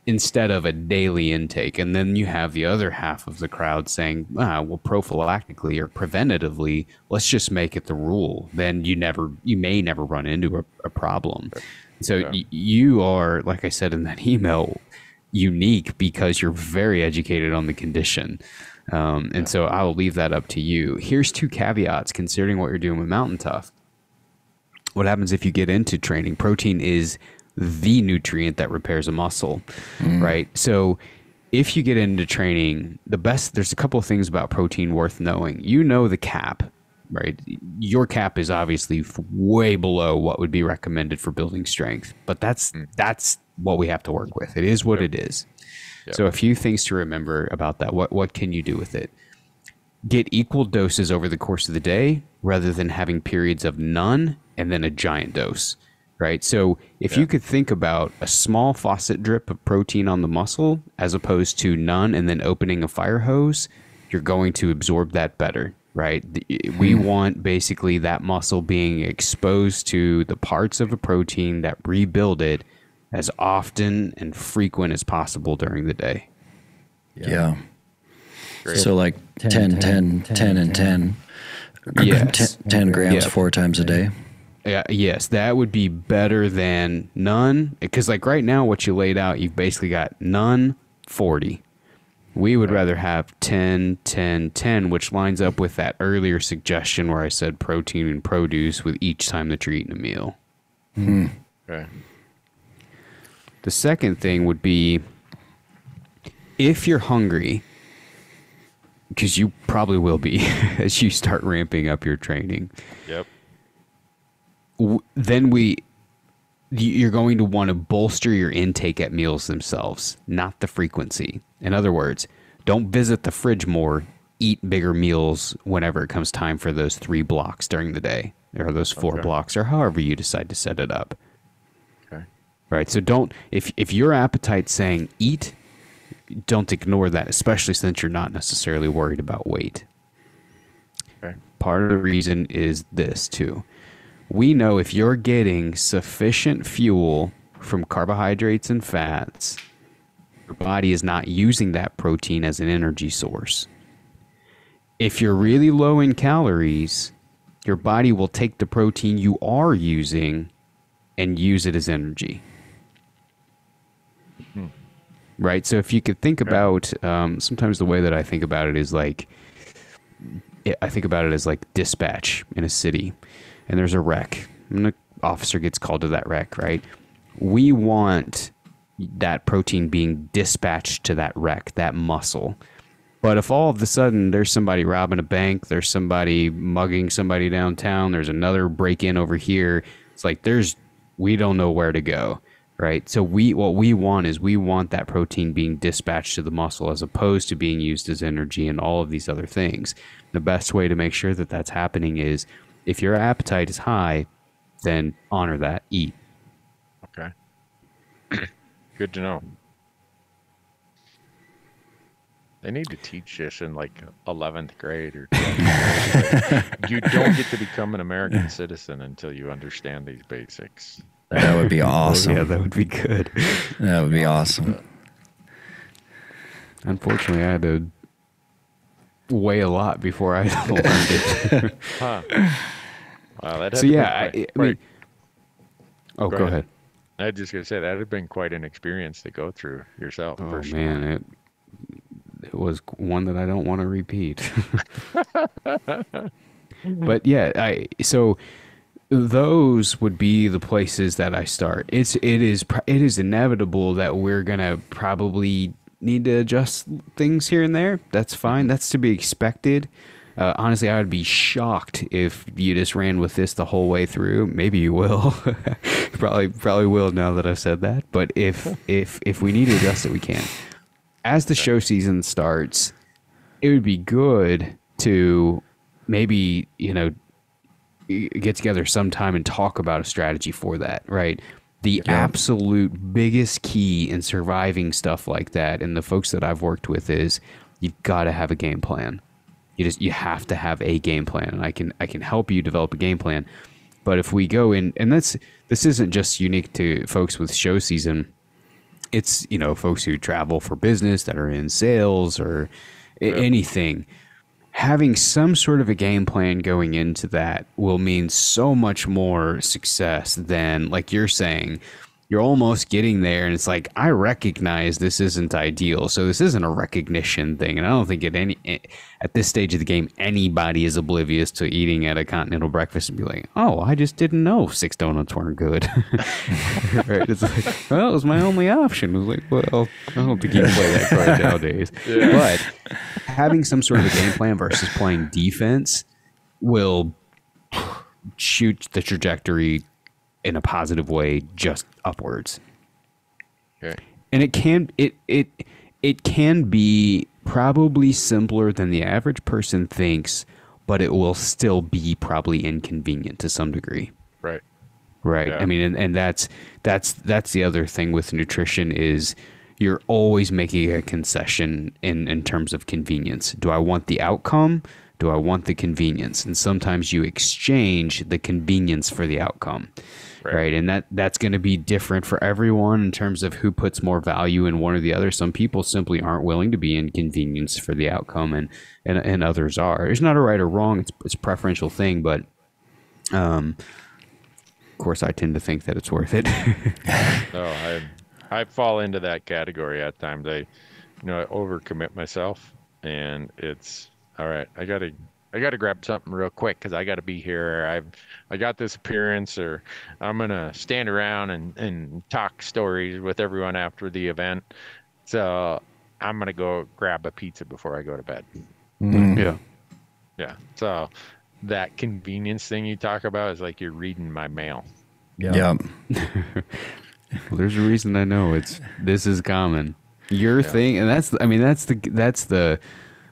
instead of a daily intake. And then you have the other half of the crowd saying, well, prophylactically or preventatively, let's just make it the rule. Then you may never run into a problem. So you are, like I said in that email, unique because you're very educated on the condition. And so I'll leave that up to you. Here's 2 caveats considering what you're doing with Mountain Tough. What happens if you get into training? Protein is the nutrient that repairs a muscle, right? So if you get into training, there's a couple of things about protein worth knowing. You know the cap, right? Your cap is obviously way below what would be recommended for building strength, but that's what we have to work with. It is what it is. Yep. So a few things to remember about that. What can you do with it? Get equal doses over the course of the day rather than having periods of none and then a giant dose, right? So if you could think about a small faucet drip of protein on the muscle as opposed to none and then opening a fire hose, you're going to absorb that better, right? We want basically that muscle being exposed to the parts of a protein that rebuild it as often and frequent as possible during the day. Yeah. So like 10, and 10. Yes. 10 grams 4 times a day. Yeah, yes, that would be better than none. Because like right now, what you laid out, you've basically got none, 40. We would rather have 10, 10, 10, which lines up with that earlier suggestion where I said protein and produce with each time that you're eating a meal. Okay. The second thing would be if you're hungry, because you probably will be as you start ramping up your training. Yep. Then you're going to want to bolster your intake at meals themselves, not the frequency. In other words, don't visit the fridge more, eat bigger meals whenever it comes time for those 3 blocks during the day, or those 4 blocks, or however you decide to set it up. Okay. Right. So if your appetite's saying eat, don't ignore that, especially since you're not necessarily worried about weight. Okay. Part of the reason is this too. We know if you're getting sufficient fuel from carbohydrates and fats, your body is not using that protein as an energy source. If you're really low in calories, your body will take the protein you are using and use it as energy. Right? So if you could think about, sometimes the way that I think about it is like, I think about it as like dispatch in a city, and there's a wreck, and an officer gets called to that wreck, right? We want that protein being dispatched to that wreck, that muscle. But if all of a sudden there's somebody robbing a bank, there's somebody mugging somebody downtown, there's another break-in over here, it's like we don't know where to go, right? So what we want that protein being dispatched to the muscle as opposed to being used as energy and all of these other things. The best way to make sure that that's happening is if your appetite is high, then honor that, eat. Okay. Good to know. They need to teach this in like 11th grade or 12th grade. You don't get to become an American citizen until you understand these basics. That would be awesome. Yeah, that would be good. That would be awesome. Unfortunately, I had to weigh a lot before I learned it. Huh. Wow, that So yeah, I mean, go ahead. I was just gonna say that had been quite an experience to go through yourself. Oh man, it was one that I don't want to repeat. But yeah, so those would be the places that I start. It is inevitable that we're gonna probably need to adjust things here and there. That's fine. That's to be expected. Honestly, I would be shocked if you just ran with this the whole way through. Maybe you will. probably will now that I've said that. But if we need to adjust it, we can. As the show season starts, it would be good to maybe, get together sometime and talk about a strategy for that, right? The absolute biggest key in surviving stuff like that, and the folks that I've worked with, is you've got to have a game plan. You have to have a game plan, and I can help you develop a game plan. But if we go in, and this isn't just unique to folks with show season. it's, you know, folks who travel for business that are in sales or anything. Having some sort of a game plan going into that will mean so much more success than, like you're saying, you're almost getting there and it's like, I recognize this isn't ideal, so this isn't a recognition thing. And I don't think at this stage of the game anybody is oblivious to eating at a continental breakfast and be like, oh, I just didn't know 6 donuts weren't good. Right? It's like, well, it was my only option. It was like, well, I don't think you can play that card nowadays. But having some sort of a game plan versus playing defense will shoot the trajectory in a positive way, just upwards. Okay. And it can be probably simpler than the average person thinks, but it will still be probably inconvenient to some degree. Right. Right. Yeah. I mean, and that's the other thing with nutrition is you're always making a concession in terms of convenience. Do I want the outcome? Do I want the convenience? And sometimes you exchange the convenience for the outcome. Right. And that's going to be different for everyone in terms of who puts more value in one or the other. Some people simply aren't willing to be inconvenienced for the outcome, and others are. There's not a right or wrong. It's a preferential thing, but of course I tend to think that it's worth it. No, I fall into that category at times. I overcommit myself, and it's all right. I gotta grab something real quick because I gotta be here. I got this appearance, or I'm gonna stand around and talk stories with everyone after the event. So I'm gonna go grab a pizza before I go to bed. Yeah. So that convenience thing you talk about is like you're reading my mail. Yeah. Well, there's a reason I know this is common. Your thing, and that's the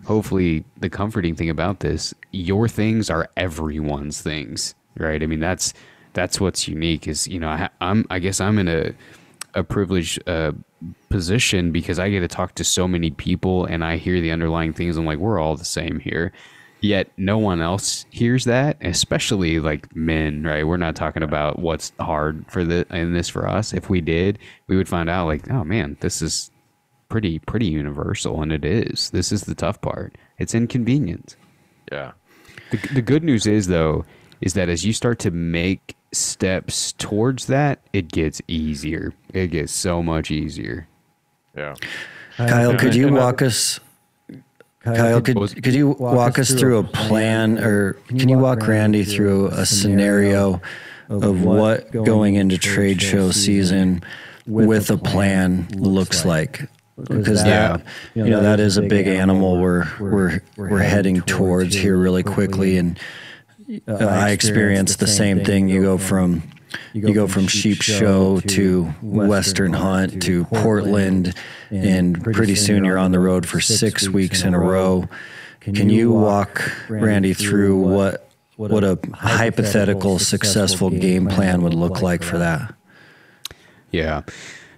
hopefully the comforting thing about this. Your things are everyone's things, right? I mean, that's what's unique is, you know, I guess I'm in a privileged position because I get to talk to so many people and I hear the underlying things. I'm like, we're all the same here. Yet no one else hears that, especially like men, right? We're not talking about what's hard in this for us. If we did, we would find out like, oh man, this is pretty universal, and it is. This is the tough part. It's inconvenient. Yeah. The good news is though, is that as you start to make steps towards that, it gets easier. It gets so much easier. Yeah. Kyle, could you walk us? Kyle, could you walk us through a plan, or can you walk Randy through a scenario of what going into trade show season with a plan looks like? Because that is a big animal we're heading towards here really quickly, and I experienced the same thing. You go from sheep show to Western Hunt to Portland, and pretty soon you're on the road for 6 weeks in a row. Can you walk Randy through what a hypothetical successful game plan would look like for that? Yeah.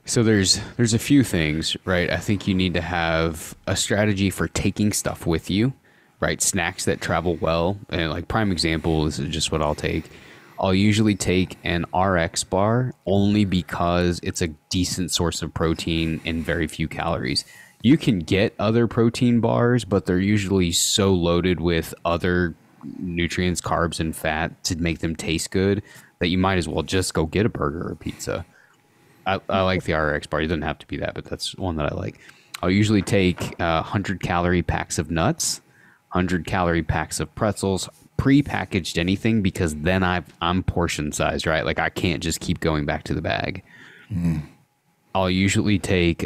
So there's a few things, right? I think you need to have a strategy for taking stuff with you, right? Snacks that travel well. And like prime example, this is just what I'll take. I'll usually take an RX bar only because it's a decent source of protein and very few calories. You can get other protein bars, but they're usually so loaded with other nutrients, carbs, and fat to make them taste good that you might as well just go get a burger or pizza. I like the RX bar. It doesn't have to be that, but that's one that I like. I'll usually take 100-calorie packs of nuts, 100-calorie packs of pretzels, pre-packaged anything, because then I'm portion sized, right? Like I can't just keep going back to the bag. I'll usually take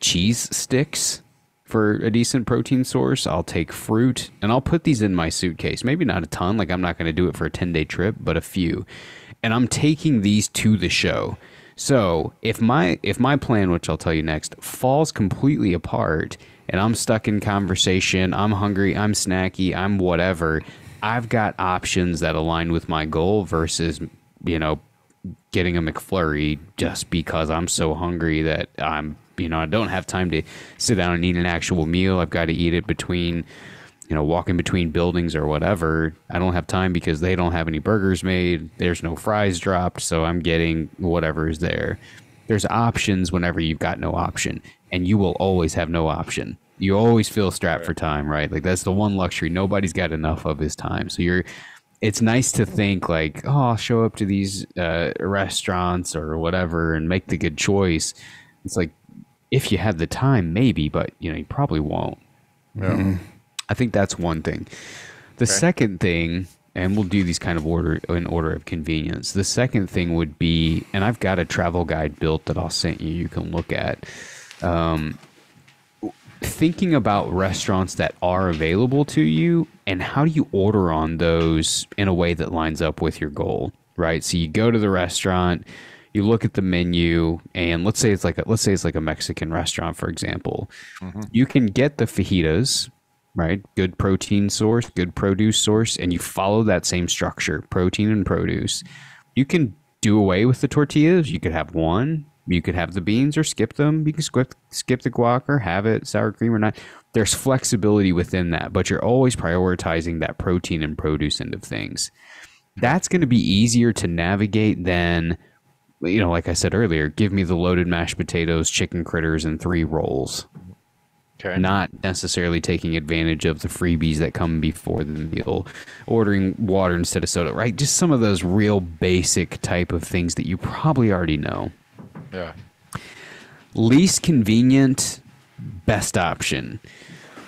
cheese sticks for a decent protein source. I'll take fruit, and I'll put these in my suitcase. Maybe not a ton, like I'm not going to do it for a 10-day trip, but a few. And I'm taking these to the show. So if my plan, which I'll tell you next, falls completely apart and I'm stuck in conversation, I'm hungry, I'm snacky, I'm whatever, I've got options that align with my goal versus, you know, getting a McFlurry just because I'm so hungry that I don't have time to sit down and eat an actual meal. I've got to eat it between, walking between buildings or whatever. I don't have time because they don't have any burgers made. There's no fries dropped, so I'm getting whatever is there. There's options whenever you've got no option, and you will always have no option. You always feel strapped for time, right? Like that's the one luxury nobody's got enough of is time. So it's nice to think like, oh, I'll show up to these restaurants or whatever and make the good choice. It's like, if you had the time, maybe, but you probably won't. Yeah. I think that's one thing. The second thing, and we'll do these kind of in order of convenience. The second thing would be, and I've got a travel guide built that I'll send you. You can look at. Thinking about restaurants that are available to you and how do you order on those in a way that lines up with your goal, right? So you go to the restaurant, you look at the menu, and let's say it's like a Mexican restaurant, for example. You can get the fajitas, right? Good protein source, good produce source, and you follow that same structure, protein and produce. You can do away with the tortillas. You could have one. You could have the beans or skip them. You can skip the guac or have it, sour cream or not. There's flexibility within that, but you're always prioritizing that protein and produce end of things. That's going to be easier to navigate than, like I said earlier, give me the loaded mashed potatoes, chicken critters, and 3 rolls. Okay. Not necessarily taking advantage of the freebies that come before the meal, ordering water instead of soda, right? Just some of those real basic type of things that you probably already know. Yeah. Least convenient, best option.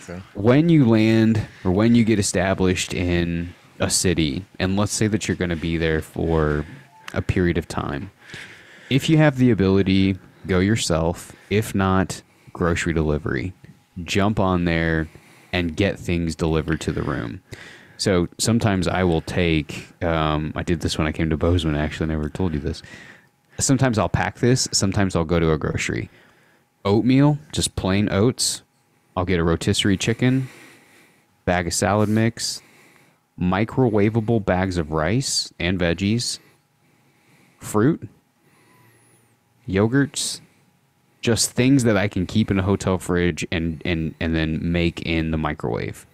Okay. When you land or when you get established in a city, and let's say that you're going to be there for a period of time, if you have the ability, go yourself. If not, grocery delivery. Jump on there and get things delivered to the room. So sometimes I will take, I did this when I came to Bozeman, actually, I never told you this. Sometimes I'll pack this. Sometimes I'll go to a grocery. Oatmeal, just plain oats. I'll get a rotisserie chicken, bag of salad mix, microwavable bags of rice and veggies, fruit, yogurts, just things that I can keep in a hotel fridge and then make in the microwave.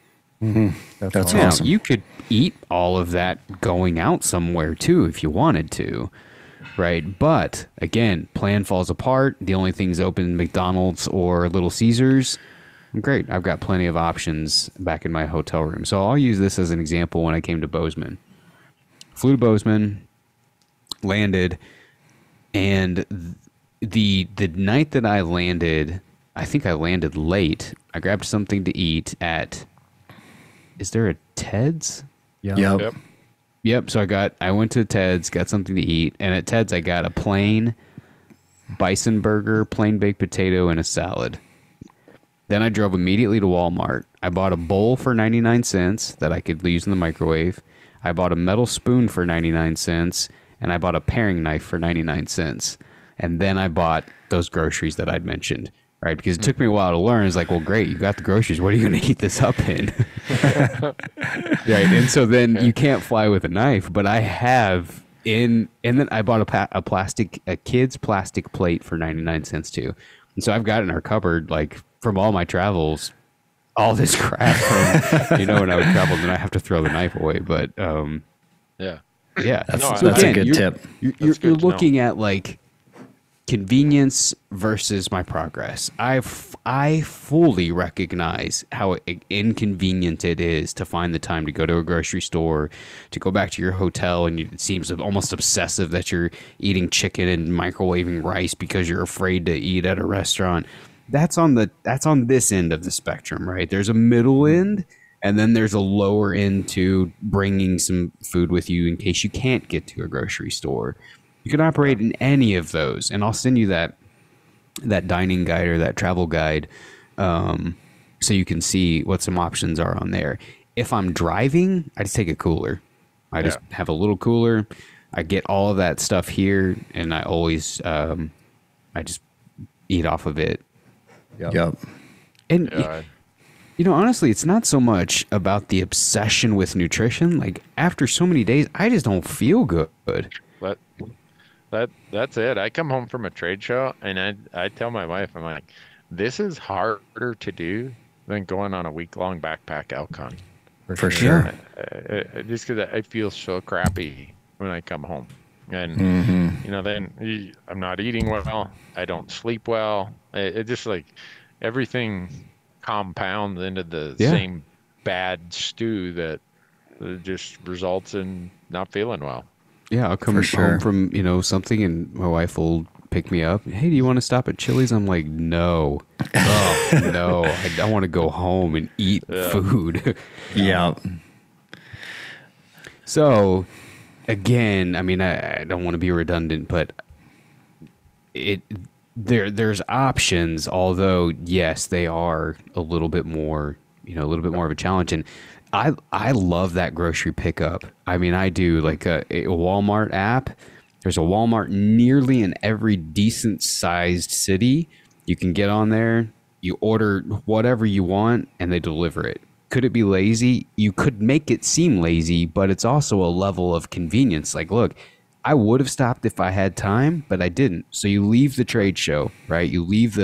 That's Now, awesome. you could eat all of that going out somewhere too if you wanted to. Right. But again, plan falls apart. The only things open, McDonald's or Little Caesars. Great. I've got plenty of options back in my hotel room. So I'll use this as an example when I came to Bozeman. Flew to Bozeman, landed, and the night that I landed, I think I landed late. I grabbed something to eat at, is there a Ted's? Yep. Yep. So I went to Ted's, got something to eat, and at Ted's I got a plain bison burger, plain baked potato, and a salad. Then I drove immediately to Walmart. I bought a bowl for 99 cents that I could use in the microwave. I bought a metal spoon for 99 cents, and I bought a paring knife for 99 cents. And then I bought those groceries that I'd mentioned. Right, because it took me a while to learn. It's like, well, great, you got the groceries. What are you going to heat this up in? Right, and so then you can't fly with a knife. But I have and then I bought a kid's plastic plate for 99 cents too. And so I've got in our cupboard, like from all my travels, all this crap from when I would travel, then I have to throw the knife away. But Yeah. That's No, a good tip. You're looking at like convenience versus my progress. I fully recognize how inconvenient it is to find the time to go to a grocery store, to go back to your hotel, and it seems almost obsessive that you're eating chicken and microwaving rice because you're afraid to eat at a restaurant. That's on this end of the spectrum, right? There's a middle end, and then there's a lower end to bringing some food with you in case you can't get to a grocery store. You can operate in any of those, and I'll send you that dining guide or that travel guide so you can see what some options are on there. If I'm driving, I just take a cooler. I just have a little cooler. I get all of that stuff here, and I always I just eat off of it. Yep. And Yeah. honestly, it's not so much about the obsession with nutrition. Like after so many days, I just don't feel good. That's it. I come home from a trade show and I tell my wife, I'm like, this is harder to do than going on a week-long backpack elk hunt. For sure. Just because I feel so crappy when I come home. And, then I'm not eating well. I don't sleep well. It just like everything compounds into the Yeah. same bad stew that just results in not feeling well. Yeah, I'll come For sure. home from, something and my wife will pick me up. Hey, do you want to stop at Chili's? I'm like, no. Oh, no. I want to go home and eat food. Yeah. So, again, I mean, I don't want to be redundant, but there's options, although yes, they are a little bit more, a little bit more of a challenge. And I love that grocery pickup. I mean, I do, like a Walmart app. There's a Walmart nearly in every decent sized city. You can get on there, you order whatever you want, and they deliver it. Could it be lazy? You could make it seem lazy, but it's also a level of convenience. Like, look, I would have stopped if I had time, but I didn't. So you leave the trade show, right? You leave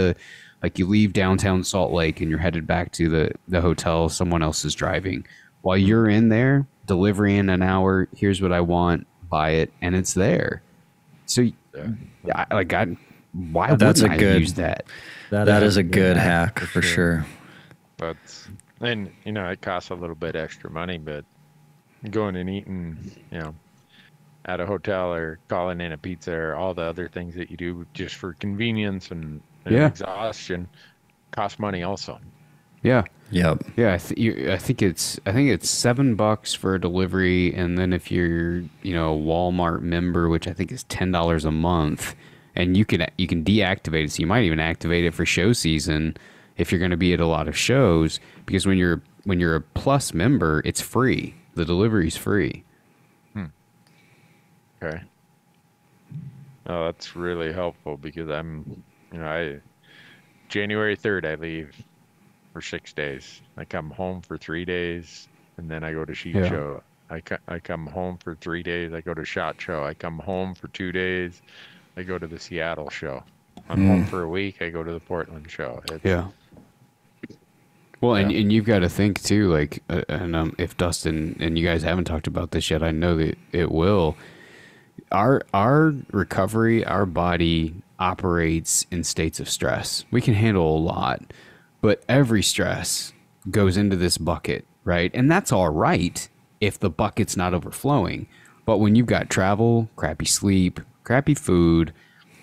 you leave downtown Salt Lake and you're headed back to the hotel someone else is driving. While you're in there, delivery in an hour, here's what I want, buy it, and it's there. So, why That's wouldn't a I good- use that? That is a good hack for sure. But and it costs a little bit extra money, but going and eating, at a hotel or calling in a pizza or all the other things that you do just for convenience and exhaustion cost money also. Yeah. Yep. Yeah, I think it's $7 for a delivery, and then if you're a Walmart member, which I think is $10 a month, and you can deactivate it, so you might even activate it for show season if you're going to be at a lot of shows, because when you're a Plus member, it's free. The delivery's free. Okay. Oh, that's really helpful because January 3rd I leave for 6 days. I come home for 3 days, and then I go to Sheep Show. I come home for 3 days. I go to SHOT Show. I come home for 2 days. I go to the Seattle show. I'm home for a week. I go to the Portland show. Well, and you've got to think too, like, if Dustin and you guys haven't talked about this yet, I know that it will. Our recovery, our body operates in states of stress. We can handle a lot, but every stress goes into this bucket, right? And that's all right if the bucket's not overflowing. But when you've got travel, crappy sleep, crappy food,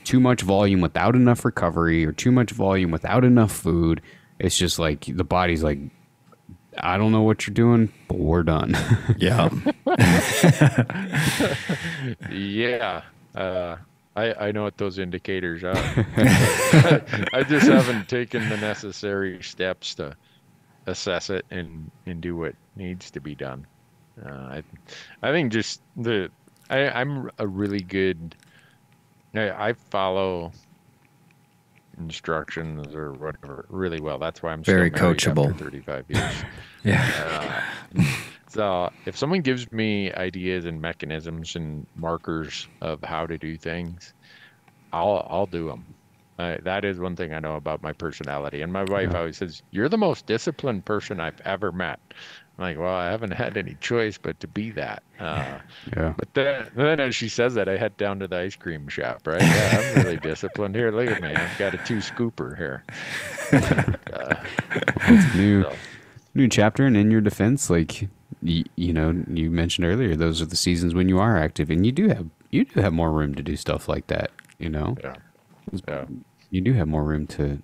too much volume without enough recovery, or too much volume without enough food, it's just like the body's like, I don't know what you're doing, but we're done. Yeah. Yeah. I know what those indicators are. I just haven't taken the necessary steps to assess it and do what needs to be done. I think just I'm a really good. I follow instructions or whatever really well. That's why I'm Very still married coachable. after 35 years. Yeah. So if someone gives me ideas and mechanisms and markers of how to do things, I'll do them. That is one thing I know about my personality. And my wife always says, "You're the most disciplined person I've ever met." I'm like, well, I haven't had any choice but to be that. But then as she says that, I head down to the ice cream shop, right? Yeah, I'm really disciplined here. Look at me. I've got a 2-scooper here. It's a new chapter, and in your defense, like you mentioned earlier, those are the seasons when you are active, and you do have more room to do stuff like that. Yeah. You do have more room to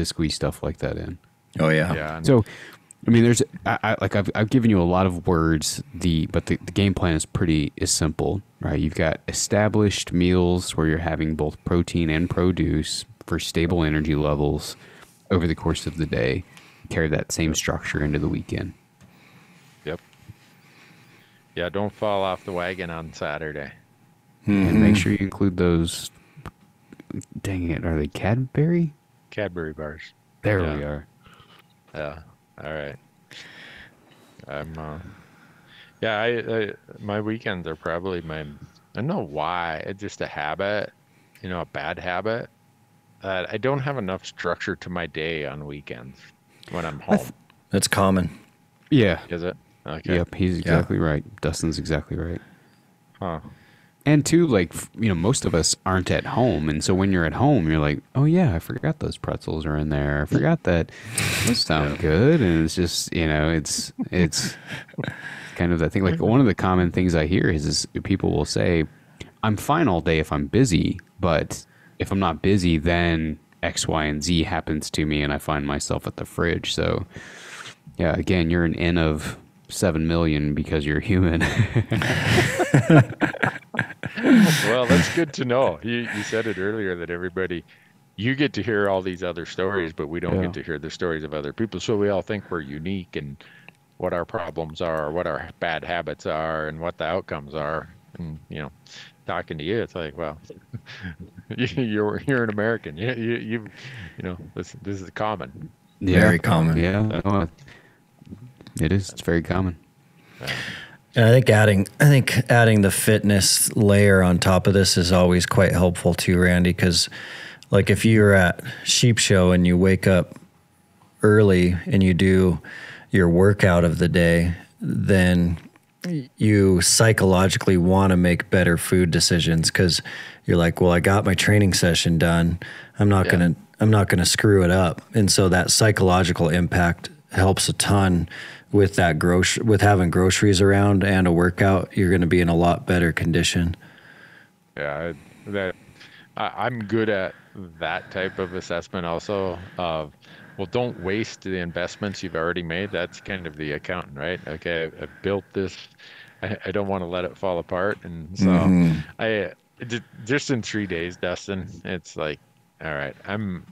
squeeze stuff like that in. Oh yeah. Yeah. So, I mean, I've given you a lot of words, but the game plan is simple, right? You've got established meals where you're having both protein and produce for stable energy levels over the course of the day. Carry that same structure into the weekend. Yep. Yeah, don't fall off the wagon on Saturday. And make sure you include those. Dang it, are they Cadbury? Cadbury bars. There Yeah. we are. Yeah. All right. I my weekends are probably I don't know why. It's just a habit, a bad habit. I don't have enough structure to my day on weekends when I'm home. That's common. Yeah. Is it? Okay. Yep. He's exactly right. Dustin's exactly right. Huh. And two, like, most of us aren't at home. And so when you're at home, you're like, oh, yeah, I forgot those pretzels are in there. I forgot that. Those sound good. And it's just, it's kind of the thing. Like, one of the common things I hear is people will say, I'm fine all day if I'm busy, but if I'm not busy, then X, Y, and Z happens to me and I find myself at the fridge. So, yeah, again, you're an N of 7 million because you're human. Well, that's good to know. You said it earlier that you get to hear all these other stories, but we don't get to hear the stories of other people. So we all think we're unique and what our problems are, what our bad habits are, and what the outcomes are. And, talking to you, it's like, well, you're an American. This is common. Yeah. Very common. Yeah, no, it is. It's very common. And I think adding the fitness layer on top of this is always quite helpful too, Randy, because like if you're at Sheep Show and you wake up early and you do your workout of the day, then you psychologically want to make better food decisions because you're like, well, I got my training session done. I'm not gonna screw it up. And so that psychological impact helps a ton with that with having groceries around and a workout. You're going to be in a lot better condition. Yeah, I'm good at that type of assessment also of, well, don't waste the investments you've already made. That's kind of the accountant, right? Okay, I've built this. I don't want to let it fall apart. And so just in 3 days, Dustin, it's like, all right, I'm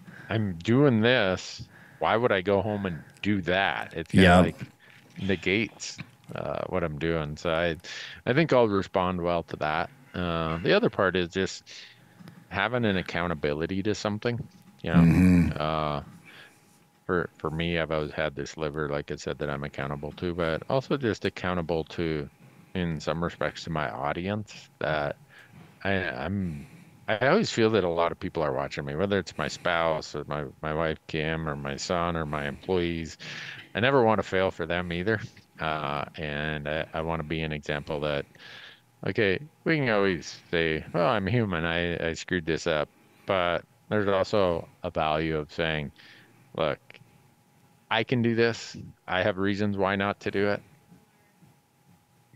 doing this. Why would I go home and do that? It's kind of like negates what I'm doing. So I think I'll respond well to that. The other part is just having an accountability to something. For me, I've always had this liver, like I said, that I'm accountable to, but also just accountable to, in some respects, to my audience. That I always feel that a lot of people are watching me, whether it's my spouse or my wife Kim or my son or my employees. I never want to fail for them either, and I want to be an example that, okay, we can always say, well, I'm human, I screwed this up, but there's also a value of saying, look, I can do this. I have reasons why not to do it.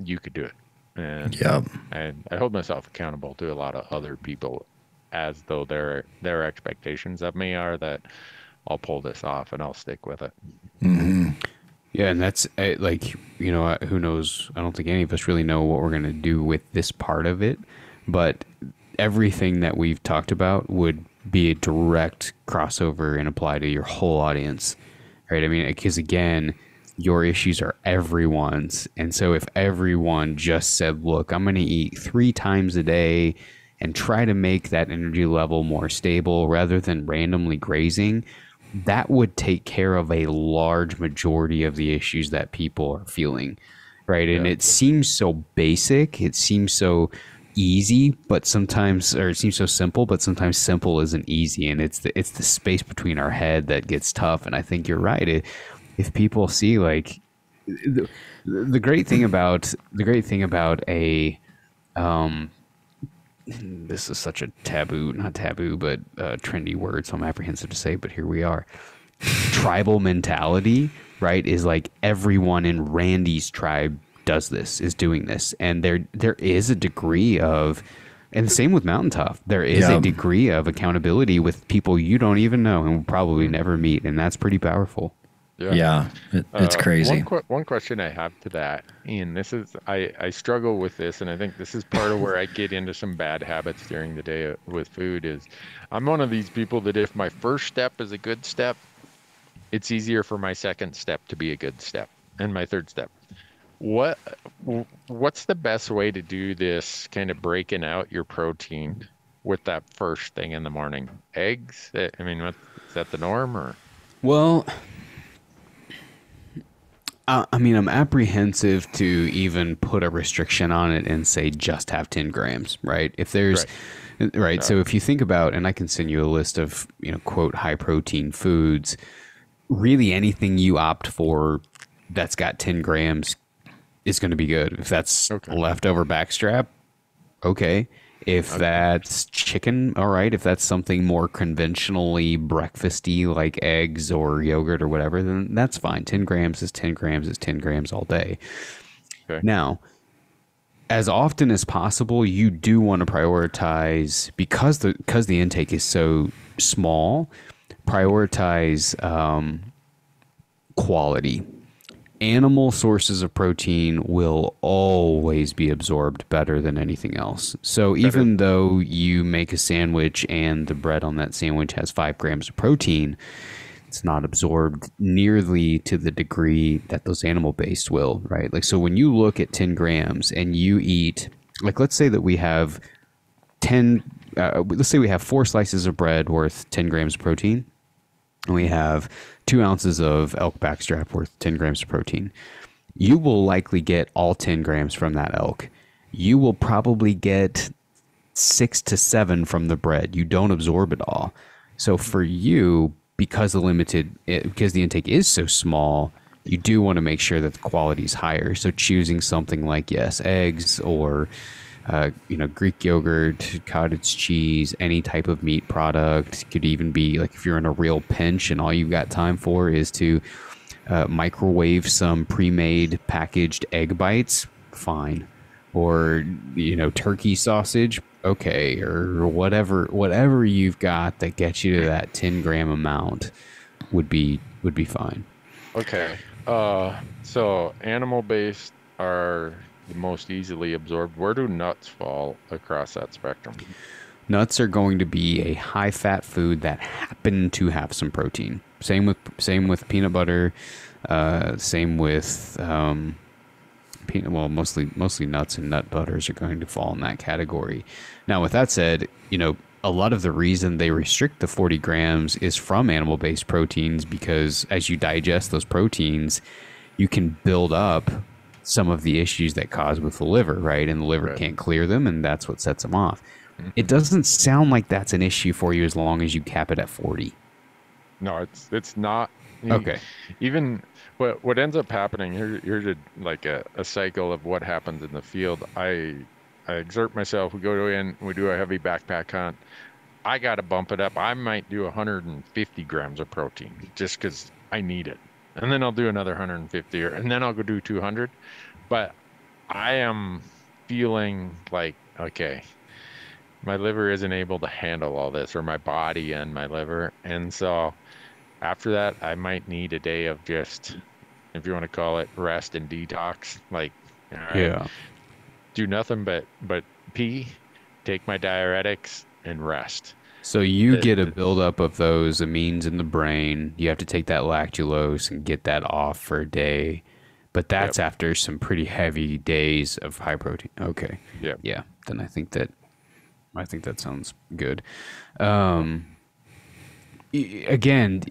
You could do it. And I hold myself accountable to a lot of other people as though their expectations of me are that I'll pull this off and I'll stick with it. Mm-hmm. Yeah, and that's who knows? I don't think any of us really know what we're going to do with this part of it, but everything that we've talked about would be a direct crossover and apply to your whole audience, right? I mean, because again, your issues are everyone's. And so if everyone just said, look, I'm going to eat 3 times a day and try to make that energy level more stable rather than randomly grazing, that would take care of a large majority of the issues that people are feeling, right? And it seems so basic. It seems so easy, but sometimes, or it seems so simple, but sometimes simple isn't easy. And it's the space between our head that gets tough. And I think you're right. If people see, like, the great thing about a this is such a not taboo, but trendy word, so I'm apprehensive to say, but here we are. Tribal mentality, right, is like everyone in Randy's tribe is doing this. And there is a degree of, and the same with Mountain Tough, there is a degree of accountability with people you don't even know and will probably never meet. And that's pretty powerful. Yeah, it's crazy. One question I have to that, Ian, this is, I struggle with this, and I think this is part of where I get into some bad habits during the day with food, is I'm one of these people that if my first step is a good step, it's easier for my second step to be a good step, and my third step. What's the best way to do this, kind of breaking out your protein with that first thing in the morning? Eggs? I mean, is that the norm, or? Well, I mean, I'm apprehensive to even put a restriction on it and say just have 10 grams, right? If there's, right. So if you think about, and I can send you a list of, quote, high protein foods, really anything you opt for that's got 10 grams is going to be good. If that's leftover backstrap, okay. If that's chicken, all right. If that's something more conventionally breakfasty like eggs or yogurt or whatever, then that's fine. 10 grams is 10 grams is 10 grams all day. Okay. Now, as often as possible, you do want to prioritize, because the intake is so small, prioritize quality. Animal sources of protein will always be absorbed better than anything else. So even though you make a sandwich and the bread on that sandwich has 5 grams of protein, it's not absorbed nearly to the degree that those animal based will, right? Like, so when you look at 10 grams and you eat, like, let's say that we have let's say we have 4 slices of bread worth 10 grams of protein, and we have 2 ounces of elk backstrap worth 10 grams of protein. You will likely get all 10 grams from that elk. You will probably get 6 to 7 from the bread. You don't absorb it all. So for you, because the intake is so small, you do want to make sure that the quality is higher. So choosing something like, yes, eggs or Greek yogurt, cottage cheese, any type of meat product. Could even be like if you're in a real pinch and all you've got time for is to microwave some pre-made packaged egg bites, fine. Or, turkey sausage, okay. Or whatever you've got that gets you to that 10 gram amount would be fine. Okay. So animal based are the most easily absorbed. Where do nuts fall across that spectrum? Nuts are going to be a high fat food that happen to have some protein. Same with peanut butter. Same with mostly nuts and nut butters are going to fall in that category. Now, with that said, a lot of the reason they restrict the 40 grams is from animal-based proteins, because as you digest those proteins, you can build up some of the issues that cause with the liver, right? And the liver can't clear them, and that's what sets them off. Mm-hmm. It doesn't sound like that's an issue for you as long as you cap it at 40. No, it's not. Okay. Even what ends up happening, here's a cycle of what happens in the field. I exert myself. We go in, we do a heavy backpack hunt. I got to bump it up. I might do 150 grams of protein just because I need it. And then I'll do another 150, and then I'll go do 200. But I am feeling like, okay, my liver isn't able to handle all this, or my body and my liver. And so after that, I might need a day of just, if you want to call it, rest and detox. Like, do nothing but pee, take my diuretics, and rest. So you get a buildup of those amines in the brain. You have to take that lactulose and get that off for a day. But that's after some pretty heavy days of high protein. Okay. Yeah. Then I think that sounds good. Again,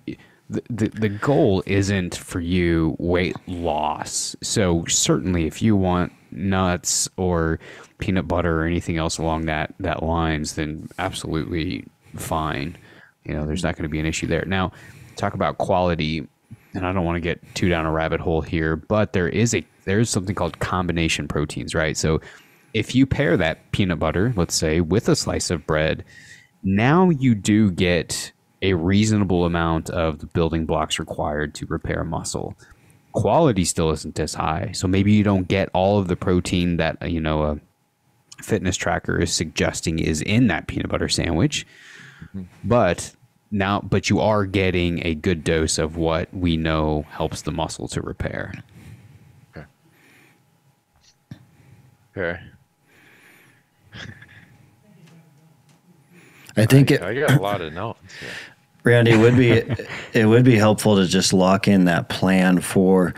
the goal isn't for you weight loss. So certainly if you want nuts or peanut butter or anything else along that lines, then absolutely fine. There's not going to be an issue there. Now, talk about quality, and I don't want to get too down a rabbit hole here, but there is something called combination proteins, right? So if you pair that peanut butter, let's say, with a slice of bread, now you do get a reasonable amount of the building blocks required to repair muscle. Quality still isn't as high, so maybe you don't get all of the protein that a fitness tracker is suggesting is in that peanut butter sandwich. But you are getting a good dose of what we know helps the muscle to repair. Okay. I think I got a lot of notes. Yeah. Randy, it would be helpful to just lock in that plan for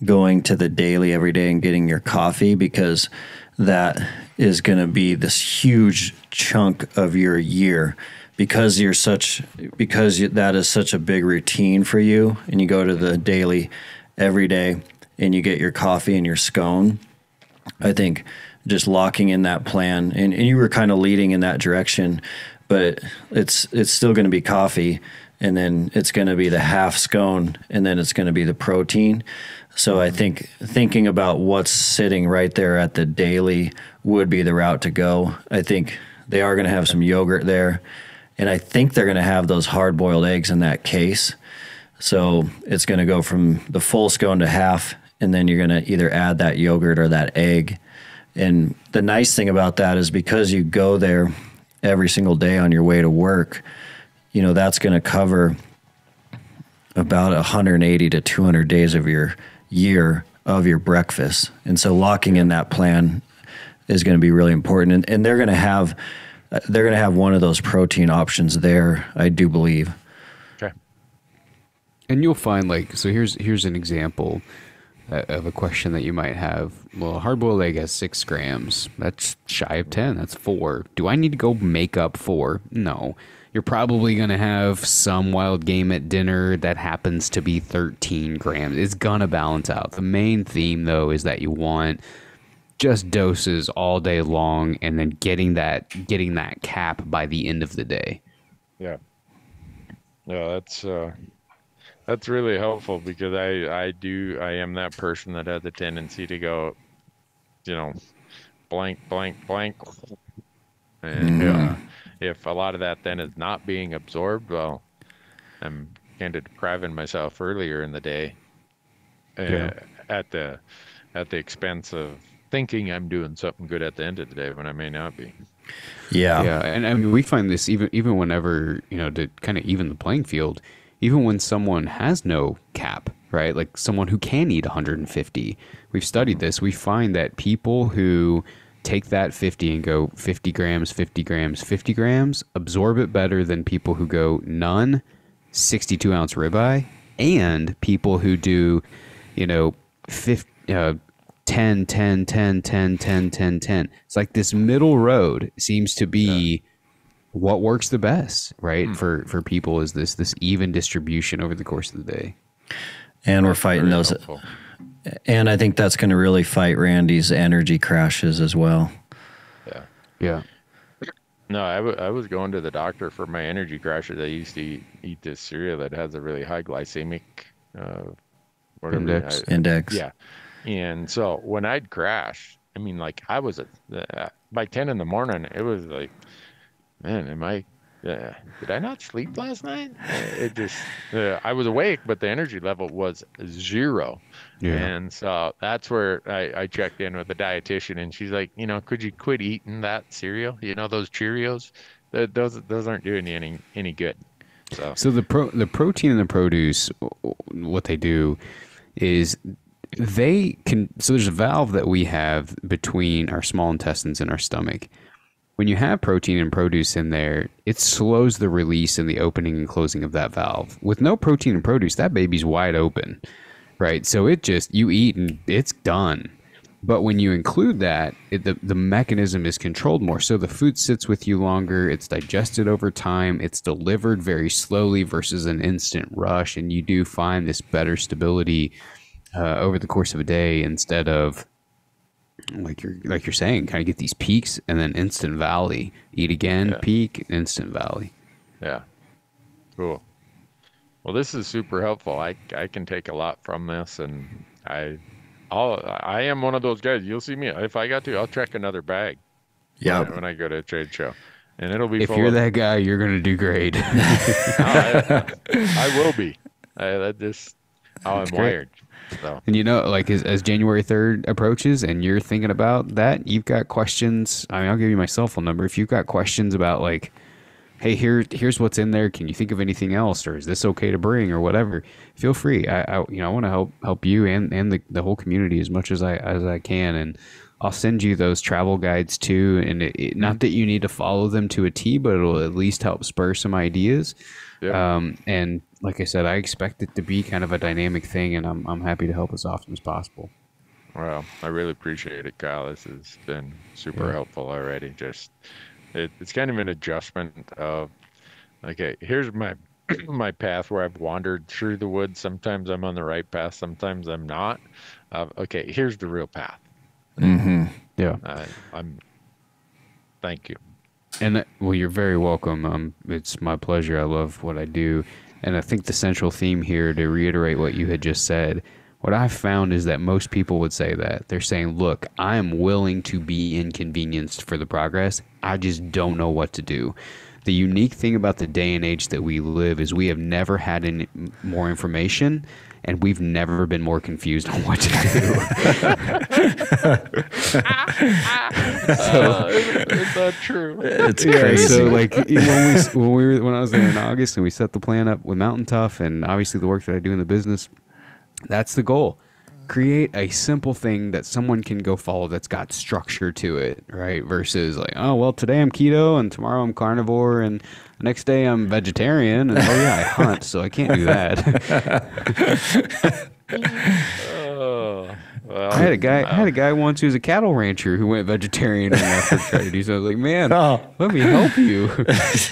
going to the daily every day and getting your coffee, because that is going to be this huge chunk of your year. Because that is such a big routine for you, and you go to the daily every day and you get your coffee and your scone. I think just locking in that plan, and you were kind of leading in that direction, but it's still going to be coffee, and then it's going to be the half scone, and then it's going to be the protein. So I think thinking about what's sitting right there at the daily would be the route to go. I think they are going to have some yogurt there, and I think they're going to have those hard-boiled eggs in that case. So it's going to go from the full scone to half, and then you're going to either add that yogurt or that egg. And the nice thing about that is because you go there every single day on your way to work, you know, that's going to cover about 180 to 200 days of your year of your breakfast. And so locking in that plan is going to be really important. And they're going to have one of those protein options there, I do believe. Okay. And you'll find, like, so here's an example of a question that you might have. Well, a hard-boiled egg has 6 grams. That's shy of 10. That's 4. Do I need to go make up 4? No. You're probably going to have some wild game at dinner that happens to be 13 grams. It's going to balance out. The main theme, though, is that you want just doses all day long and then getting that cap by the end of the day. Yeah. Yeah, that's really helpful, because I am that person that has a tendency to go, you know, blank, blank, blank. And if a lot of that then is not being absorbed, well, I'm kind of depriving myself earlier in the day at the expense of thinking I'm doing something good at the end of the day when I may not be. Yeah. And I mean, we find this even whenever, you know, to kind of even the playing field, even when someone has no cap, right? Like someone who can eat 150. We've studied this. We find that people who take that 50 and go 50 grams, 50 grams, 50 grams, absorb it better than people who go none, 62-ounce ribeye, and people who do, you know, 10, 10, 10, 10, 10, 10, 10. It's like this middle road seems to be what works the best, right? For people is this even distribution over the course of the day. And we're fighting those. Helpful. And I think that's going to really fight Randy's energy crashes as well. Yeah. No, I was going to the doctor for my energy crashes. I used to eat this cereal that has a really high glycemic index. Yeah. And so when I'd crash, I mean, like I was by 10 in the morning, it was like, man, did I not sleep last night? It just, I was awake, but the energy level was 0. Yeah. And so that's where I checked in with the dietitian, and she's like, you know, could you quit eating that cereal? You know, those Cheerios, those aren't doing you any good. So the protein in the produce, what they do is they can, so there's a valve that we have between our small intestines and our stomach. When you have protein and produce in there, it slows the release and the opening and closing of that valve. With no protein and produce, that baby's wide open, right? So you eat and it's done. But when you include that, the mechanism is controlled more. So the food sits with you longer, it's digested over time, it's delivered very slowly versus an instant rush, and you do find this better stability over the course of a day, instead of like you're saying, kind of get these peaks and then instant valley. Eat again, peak, instant valley. Yeah. Cool. Well, this is super helpful. I can take a lot from this, and I am one of those guys. You'll see me. If I got to, I'll check another bag. Yeah. When I go to a trade show, and it'll be. If you're that guy, you're gonna do great. I will be. That's just how I'm wired. So. And you know, like as January 3rd approaches and you're thinking about that, you've got questions. I mean, I'll give you my cell phone number. If you've got questions about like, hey, here's what's in there. Can you think of anything else, or is this okay to bring, or whatever? Feel free. I want to help you and the whole community as much as I can. And I'll send you those travel guides too. And not that you need to follow them to a T, but it'll at least help spur some ideas. Yeah. And like I said, I expect it to be kind of a dynamic thing, and I'm happy to help as often as possible. Well, I really appreciate it, Kyle. This has been super helpful already. Just it's kind of an adjustment of, okay, here's my my path where I've wandered through the woods. Sometimes I'm on the right path, sometimes I'm not. Okay, here's the real path. Mm-hmm. Yeah. Thank you. And well, you're very welcome. It's my pleasure. I love what I do. And I think the central theme here, to reiterate what you had just said, what I've found is that most people would say that. They're saying, look, I'm willing to be inconvenienced for the progress. I just don't know what to do. The unique thing about the day and age that we live is we have never had any more information, and we've never been more confused on what to do. Is that true? It's crazy. So like when I was there in August and we set the plan up with Mountain Tough and obviously the work that I do in the business, that's the goal. Create a simple thing that someone can go follow that's got structure to it, right? Versus like, oh, well, today I'm keto and tomorrow I'm carnivore and the next day I'm vegetarian and oh yeah, I hunt, so I can't do that. Well, I had a guy once who was a cattle rancher who went vegetarian after tried to do so. I was like, man, let me help you.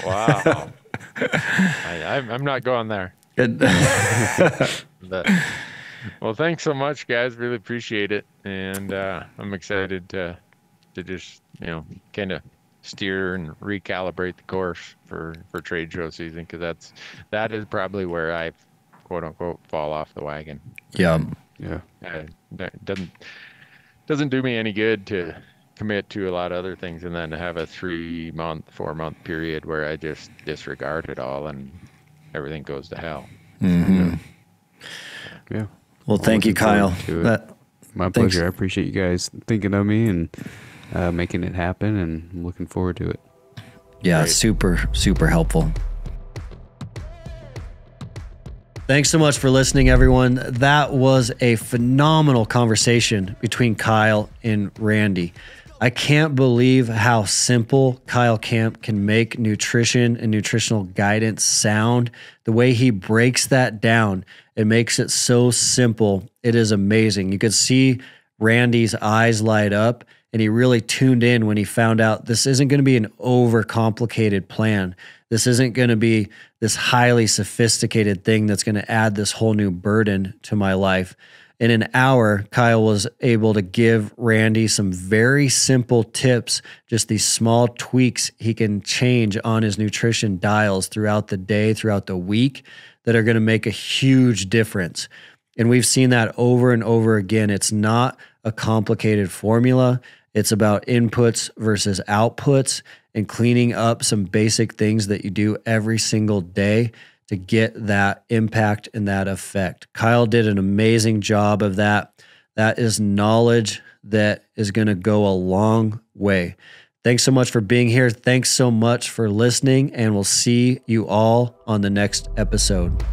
Wow. I'm not going there. But, well, thanks so much, guys. Really appreciate it, and I'm excited to just kind of steer and recalibrate the course for trade show season, because that is probably where I quote unquote fall off the wagon. Yeah. That doesn't do me any good to commit to a lot of other things and then to have a 4-month period where I just disregard it all and everything goes to hell. Mm-hmm. Yeah. Well, thank you, Kyle. My pleasure. I appreciate you guys thinking of me and making it happen, and I'm looking forward to it. Yeah, Great. super, super helpful. Thanks so much for listening, everyone. That was a phenomenal conversation between Kyle and Randy. I can't believe how simple Kyle Camp can make nutrition and nutritional guidance sound. The way he breaks that down, it makes it so simple. It is amazing. You could see Randy's eyes light up, and he really tuned in when he found out this isn't going to be an overcomplicated plan. This isn't going to be this highly sophisticated thing that's going to add this whole new burden to my life. In an hour, Kyle was able to give Randy some very simple tips, just these small tweaks he can change on his nutrition dials throughout the day, throughout the week, that are going to make a huge difference. And we've seen that over and over again. It's not a complicated formula. It's about inputs versus outputs and cleaning up some basic things that you do every single day to get that impact and that effect. Kyle did an amazing job of that. That is knowledge that is going to go a long way. Thanks so much for being here. Thanks so much for listening, and we'll see you all on the next episode.